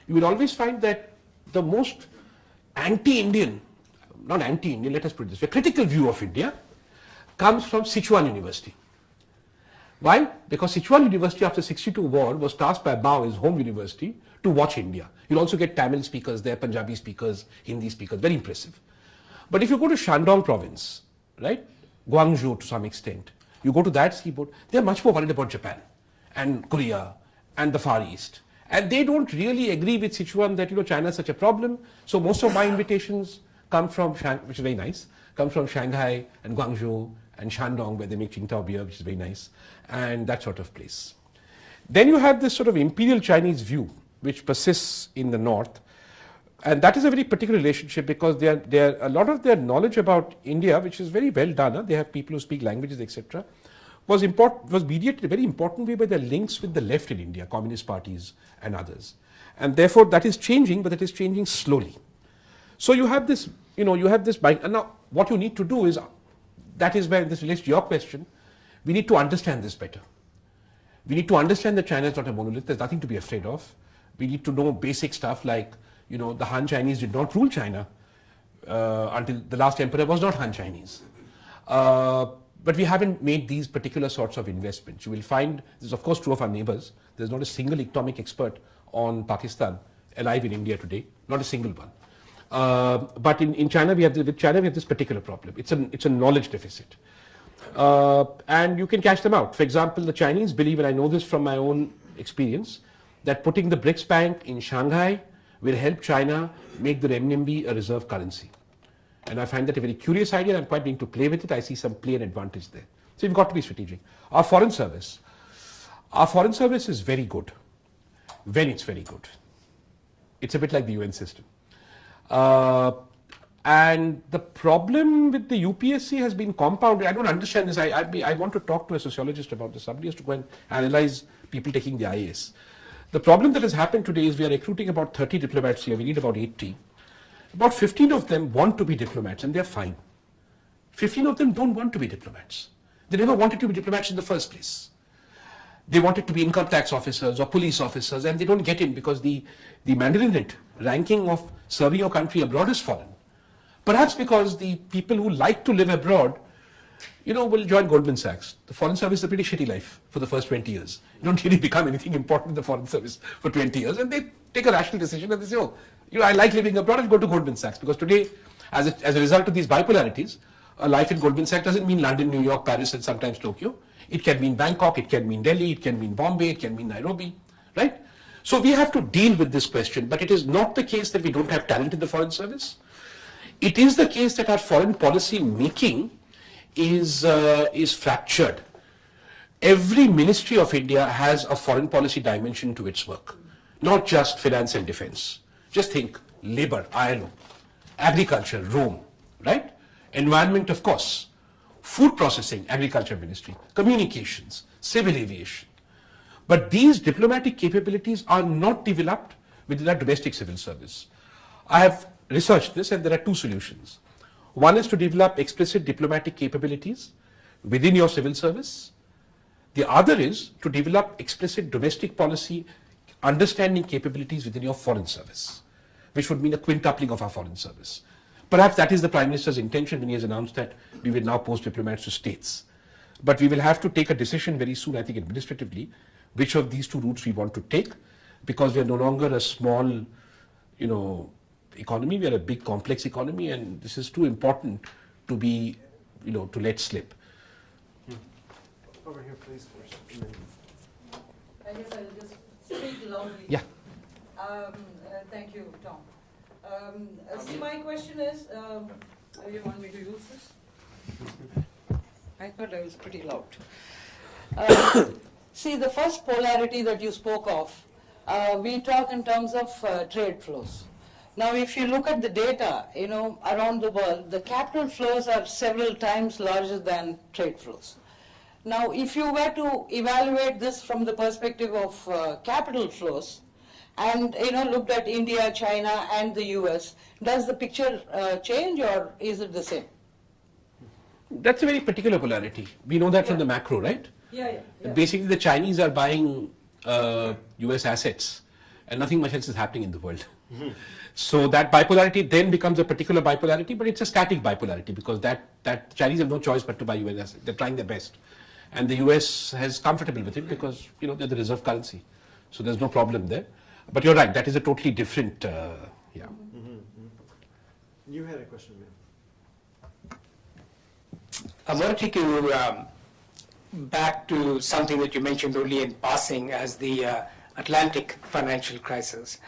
you will always find that the most anti-Indian, not anti-Indian, let us put it this way, critical view of India comes from Sichuan University. Why? Because Sichuan University after 62 war was tasked by Mao, his home university, to watch India. You'll also get Tamil speakers there, Punjabi speakers, Hindi speakers, very impressive. But if you go to Shandong province, right, Guangzhou to some extent, you go to that seaboard, they're much more worried about Japan and Korea and the Far East. And they don't really agree with Sichuan that, China is such a problem. So most of my invitations come from, which is very nice, come from Shanghai and Guangzhou and Shandong, where they make Qingdao beer, which is very nice, and that sort of place. Then you have this sort of imperial Chinese view, which persists in the north. And that is a very particular relationship because a lot of their knowledge about India, which is very well done, they have people who speak languages, etc., was mediated in a very important way by their links with the left in India, communist parties and others. And therefore that is changing, but it is changing slowly. So you have this, and now what you need to do is, that is where this relates to your question, we need to understand this better. We need to understand that China is not a monolith, there's nothing to be afraid of. We need to know basic stuff like, the Han Chinese did not rule China until the last emperor was not Han Chinese. But we haven't made these particular sorts of investments. You will find, this is of course true of our neighbors, there's not a single economic expert on Pakistan alive in India today, not a single one. But in China, we have this particular problem. It's a knowledge deficit. And you can catch them out. For example, the Chinese believe, and I know this from my own experience, that putting the BRICS Bank in Shanghai will help China make the renminbi a reserve currency. And I find that a very curious idea. I'm quite willing to play with it. I see some play and advantage there. So you've got to be strategic. Our foreign service is very good when it's very good. It's a bit like the UN system. And the problem with the UPSC has been compounded. I don't understand this. I want to talk to a sociologist about this. Somebody has to go and analyze people taking the IAS. The problem that has happened today is we are recruiting about 30 diplomats here. We need about 80. About 15 of them want to be diplomats, and they're fine. 15 of them don't want to be diplomats. They never wanted to be diplomats in the first place. they wanted to be income tax officers or police officers, and they don't get in because the Mandarin ranking of serving your country abroad is fallen. Perhaps because the people who like to live abroad, will join Goldman Sachs. The foreign service is a pretty shitty life for the first 20 years. You don't really become anything important in the foreign service for 20 years, and they take a rational decision and they say, I like living abroad, I'll go to Goldman Sachs, because today, as a result of these bipolarities, a life in Goldman Sachs doesn't mean London, New York, Paris, and sometimes Tokyo. It can mean Bangkok, it can mean Delhi, it can mean Bombay, it can mean Nairobi, right? So we have to deal with this question, but it is not the case that we don't have talent in the foreign service. It is the case that our foreign policy making is fractured. Every ministry of India has a foreign policy dimension to its work, not just finance and defense. Just think, labor, ILO, agriculture, Rome, right? Environment, of course, food processing, agriculture ministry, communications, civil aviation. But these diplomatic capabilities are not developed within our domestic civil service. I have researched this, and there are two solutions. One is to develop explicit diplomatic capabilities within your civil service. The other is to develop explicit domestic policy understanding capabilities within your foreign service, which would mean a quintupling of our foreign service. Perhaps that is the Prime Minister's intention when he has announced that we will now post diplomats to states. But we will have to take a decision very soon, I think administratively, which of these two routes we want to take, because we are no longer a small, economy. We are a big, complex economy, and this is too important to be, to let slip. Over here, please, first. I guess I'll just speak loudly. Yeah. Thank you, Tom. See, my question is, you want me to use this? I thought I was pretty loud. See, the first polarity that you spoke of, we talk in terms of trade flows. Now, if you look at the data, around the world, the capital flows are several times larger than trade flows. Now, if you were to evaluate this from the perspective of capital flows, and looked at India, China, and the US, does the picture change, or is it the same? That's a very particular polarity. We know that from the macro, right? Yeah. Basically, the Chinese are buying US assets, and nothing much else is happening in the world. So that bipolarity then becomes a particular bipolarity, but it's a static bipolarity, because that Chinese have no choice but to buy US assets. They're trying their best. And the US is comfortable with it because, they're the reserve currency. So there's no problem there. But you're right, that is a totally different, You had a question, ma'am. I want to take you back to something that you mentioned only in passing as the Atlantic financial crisis.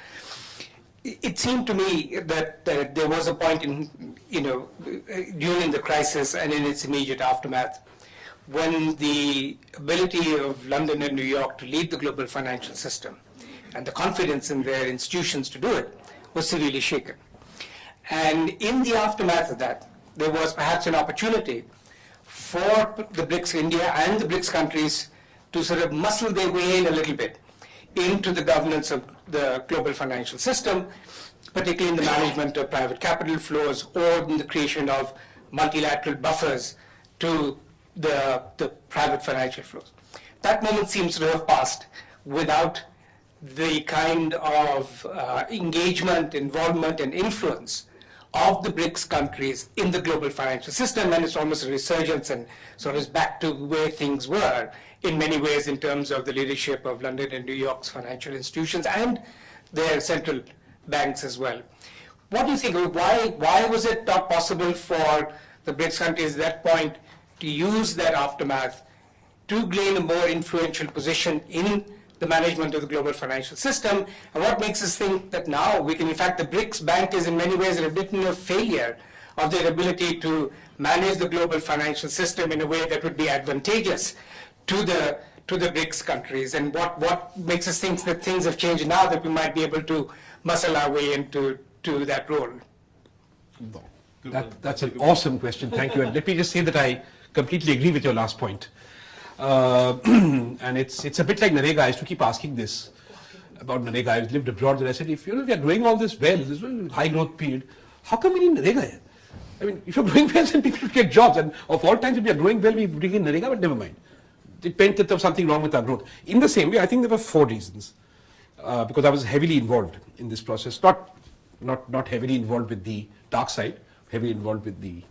It seemed to me that there was a point in, during the crisis and in its immediate aftermath, when the ability of London and New York to lead the global financial system and the confidence in their institutions to do it was severely shaken. And in the aftermath of that, there was perhaps an opportunity for the BRICS, India and the BRICS countries, to sort of muscle their way in a little bit into the governance of the global financial system, particularly in the management of private capital flows or in the creation of multilateral buffers to the private financial flows. That moment seems to have passed without the kind of engagement, involvement, and influence of the BRICS countries in the global financial system, and it's almost a resurgence and sort of back to where things were in many ways in terms of the leadership of London and New York's financial institutions and their central banks as well. What do you think? Why was it not possible for the BRICS countries at that point to use that aftermath to gain a more influential position in the management of the global financial system? And what makes us think that now we can, in fact, the BRICS bank is in many ways a bit of failure of their ability to manage the global financial system in a way that would be advantageous to the BRICS countries? And what makes us think that things have changed now that we might be able to muscle our way into that role? That's an awesome question. Thank you. And let me just say that I completely agree with your last point. And it's a bit like Narega. I used to keep asking this about Narega. I lived abroad and I said, if we are doing all this well, this is a high growth period, how come we need Narega? I mean, if you're growing well, then people should get jobs. And of all times, if we are growing well, we bring in Narega, but never mind. it meant that there was something wrong with our growth. In the same way, I think there were 4 reasons. Because I was heavily involved in this process, not heavily involved with the dark side, heavily involved with the,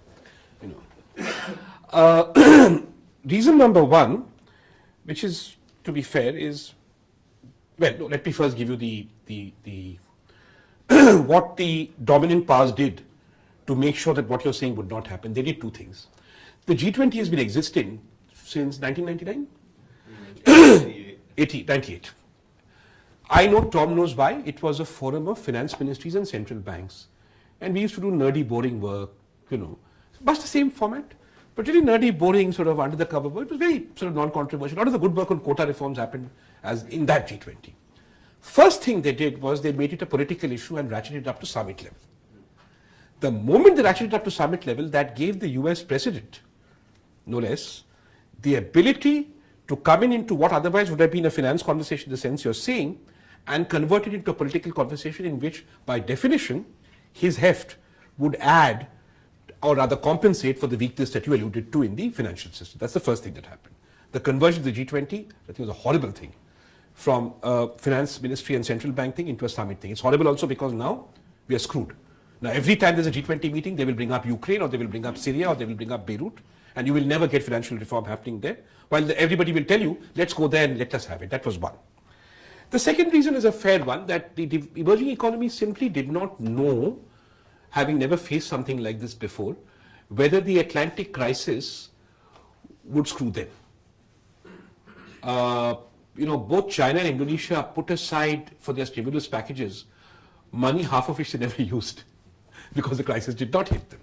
reason number 1, which is, to be fair, is, well, no, let me first give you the what the dominant powers did to make sure that what you're saying would not happen. They did 2 things. The G20 has been existing since 1999? 98. I know Tom knows why. It was a forum of finance ministries and central banks. And we used to do nerdy, boring work, much the same format, but really nerdy, boring, sort of under the cover work. It was very sort of non-controversial. A lot of the good work on quota reforms happened as in that G20. First thing they did was they made it a political issue and ratcheted it up to summit level. The moment they ratcheted it up to summit level, that gave the US president, no less, the ability to come into what otherwise would have been a finance conversation in the sense you're saying, and convert it into a political conversation in which, by definition, his heft would add or rather compensate for the weakness that you alluded to in the financial system. That's the first thing that happened. The conversion of the G20, I think, was a horrible thing, from a finance ministry and central bank thing into a summit thing. It's horrible also because now we are screwed. Now every time there's a G20 meeting, they will bring up Ukraine, or they will bring up Syria, or they will bring up Beirut, and you will never get financial reform happening there, while everybody will tell you, let's go there and let us have it. That was one. The second reason is a fair one, that the emerging economies simply did not know, having never faced something like this before, whether the Atlantic crisis would screw them. Both China and Indonesia put aside for their stimulus packages money, half of which they never used because the crisis did not hit them.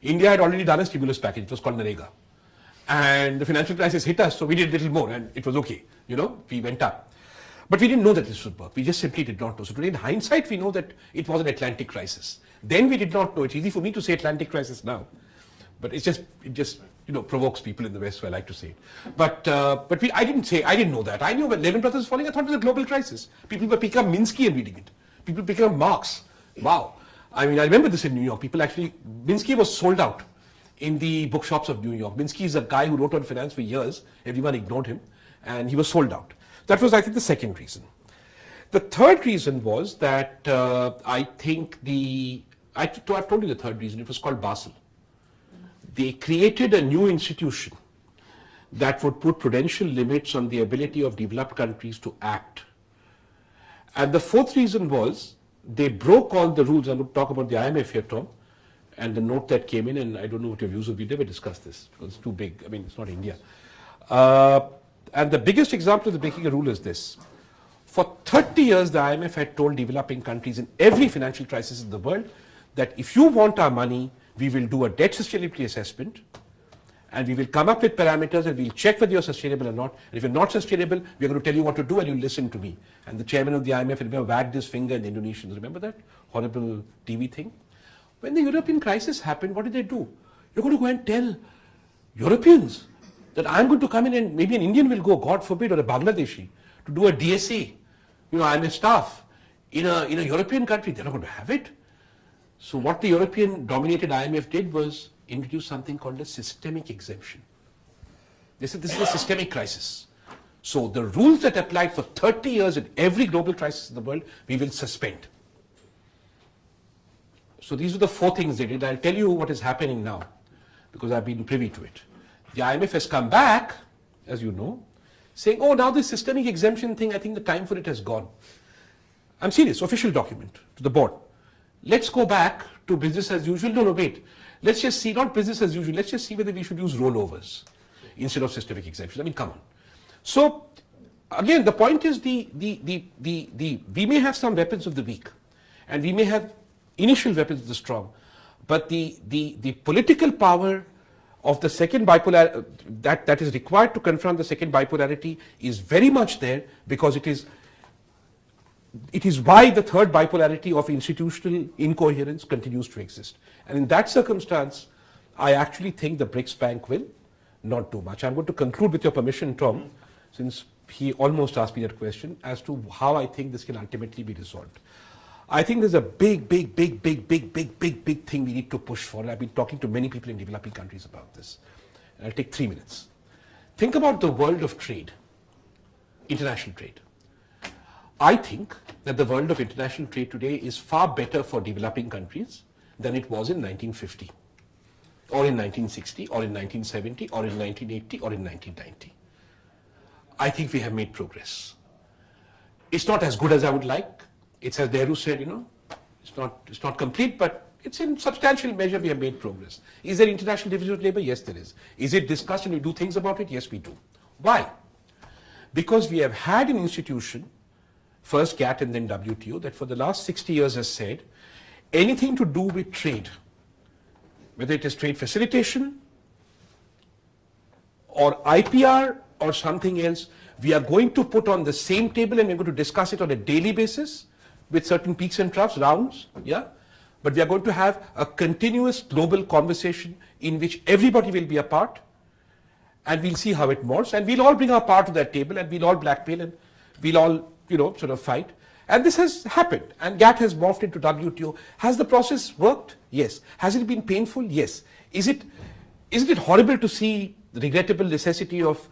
India had already done a stimulus package, it was called Narega. And the financial crisis hit us, so we did a little more and it was okay, we went up. But we didn't know that this would work. We just simply did not know. So today, in hindsight, we know that it was an Atlantic crisis. Then we did not know. It's easy for me to say Atlantic crisis now, but it just provokes people in the West, so I like to say it. But I didn't know that. I knew when Lehman Brothers was falling, I thought it was a global crisis. People were picking up Minsky and reading it. People picking up Marx. Wow. I mean, I remember this in New York. Minsky was sold out in the bookshops of New York. Minsky is a guy who wrote on finance for years. Everyone ignored him, and he was sold out. That was, I think, the second reason. The third reason was that I've told you the third reason. It was called Basel. They created a new institution that would put prudential limits on the ability of developed countries to act. And the fourth reason was they broke all the rules. I'm going to talk about the IMF here, Tom, and the note that came in, and I don't know what your views are. We never discussed this because it's too big. I mean, it's not India. And the biggest example of the breaking a rule is this. For 30 years, the IMF had told developing countries in every financial crisis in the world that if you want our money, we will do a debt sustainability assessment, and we will come up with parameters, and we'll check whether you're sustainable or not. And if you're not sustainable, we're going to tell you what to do, and you listen to me. And the chairman of the IMF, remember, wagged his finger in the Indonesians. Remember that horrible TV thing? When the European crisis happened, what did they do? You're going to go and tell Europeans that I'm going to come in, and maybe an Indian will go, God forbid, or a Bangladeshi, to do a DSA, IMF staff in a European country. They're not going to have it. So what the European-dominated IMF did was introduce something called a systemic exemption. They said this is a systemic crisis. So the rules that applied for 30 years in every global crisis in the world, we will suspend. So these are the 4 things they did. I'll tell you what is happening now, because I've been privy to it. The IMF has come back, as you know, saying, oh, now this systemic exemption thing, I think the time for it has gone. I'm serious, official document to the board. Let's go back to business as usual. No, wait. Let's just see, not business as usual, let's just see whether we should use rollovers instead of systemic exemptions. I mean, come on. So, again, the point is we may have some weapons of the weak, and we may have initial weapons of the strong, but the political power of the second bipolar that is required to confront the second bipolarity is very much there, because it is why the third bipolarity of institutional incoherence continues to exist. And in that circumstance, I actually think the BRICS Bank will not do much. I'm going to conclude with your permission, Tom, since he almost asked me that question, as to how I think this can ultimately be resolved. I think there's a big thing we need to push for. I've been talking to many people in developing countries about this. And I'll take 3 minutes. think about the world of trade, international trade. I think that the world of international trade today is far better for developing countries than it was in 1950, or in 1960, or in 1970, or in 1980, or in 1990. I think we have made progress. It's not as good as I would like. It's as Nehru said, you know, it's not complete, but it's in substantial measure we have made progress. Is there international division of labor? Yes, there is. Is it discussed and we do things about it? Yes, we do. Why? Because we have had an institution, first GATT and then WTO, that for the last 60 years has said anything to do with trade, whether it is trade facilitation or IPR or something else, we are going to put on the same table and we're going to discuss it on a daily basis with certain peaks and troughs, rounds, yeah? But we are going to have a continuous global conversation in which everybody will be a part, and we'll see how it morphs, and we'll all bring our part to that table, and we'll all blackmail, and we'll all, you know, sort of fight. And this has happened, and GATT has morphed into WTO. Has the process worked? Yes. Has it been painful? Yes. Isn't it horrible to see the regrettable necessity of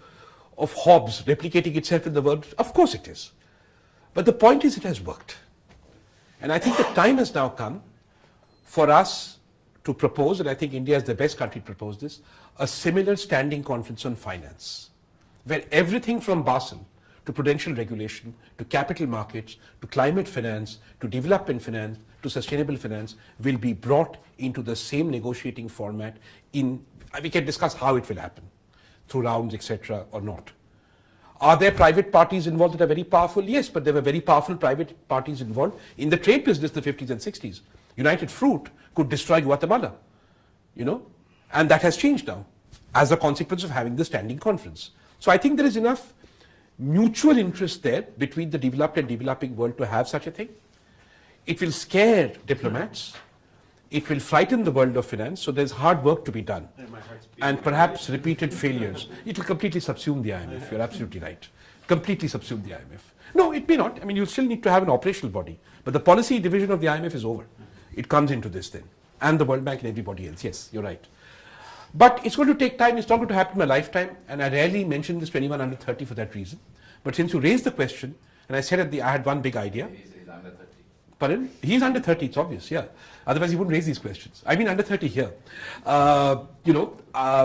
Hobbes replicating itself in the world? Of course it is. But the point is it has worked. And I think the time has now come for us to propose, and I think India is the best country to propose this, a similar standing conference on finance, where everything from Basel to prudential regulation, to capital markets, to climate finance, to development finance, to sustainable finance will be brought into the same negotiating format. We can discuss how it will happen, through rounds, etc., or not. Are there private parties involved that are very powerful? Yes, but there were very powerful private parties involved in the trade business in the 50s and 60s. United Fruit could destroy Guatemala, you know, and that has changed now as a consequence of having the standing conference. So I think there is enough mutual interest there between the developed and developing world to have such a thing. It will scare diplomats. It will frighten the world of finance, so there's hard work to be done. And perhaps repeated failures. It will completely subsume the IMF, you're absolutely right. Completely subsume the IMF. No, it may not. I mean, you still need to have an operational body. But the policy division of the IMF is over. It comes into this then. And the World Bank and everybody else. Yes, you're right. But it's going to take time. It's not going to happen in my lifetime. And I rarely mention this to anyone under 30 for that reason. But since you raised the question, and I said I had one big idea. He's under 30. Pardon? He's under 30, it's obvious, yeah. Otherwise he wouldn't raise these questions. I mean under 30 here.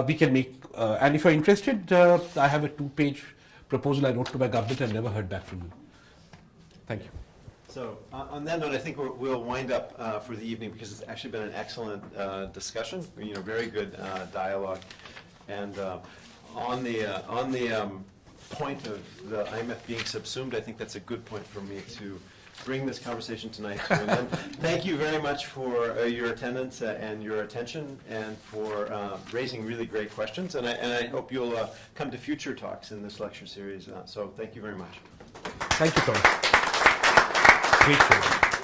We can make, and if you're interested, I have a 2-page proposal I wrote to my government and never heard back from them. Thank you. So on that note, I think we'll wind up for the evening because it's actually been an excellent discussion. You know, very good dialogue. And on the point of the IMF being subsumed, I think that's a good point for me to bring this conversation tonight to an end. Thank you very much for your attendance and your attention, and for raising really great questions. And I hope you'll come to future talks in this lecture series. So thank you very much. Thank you, Tom. Great show.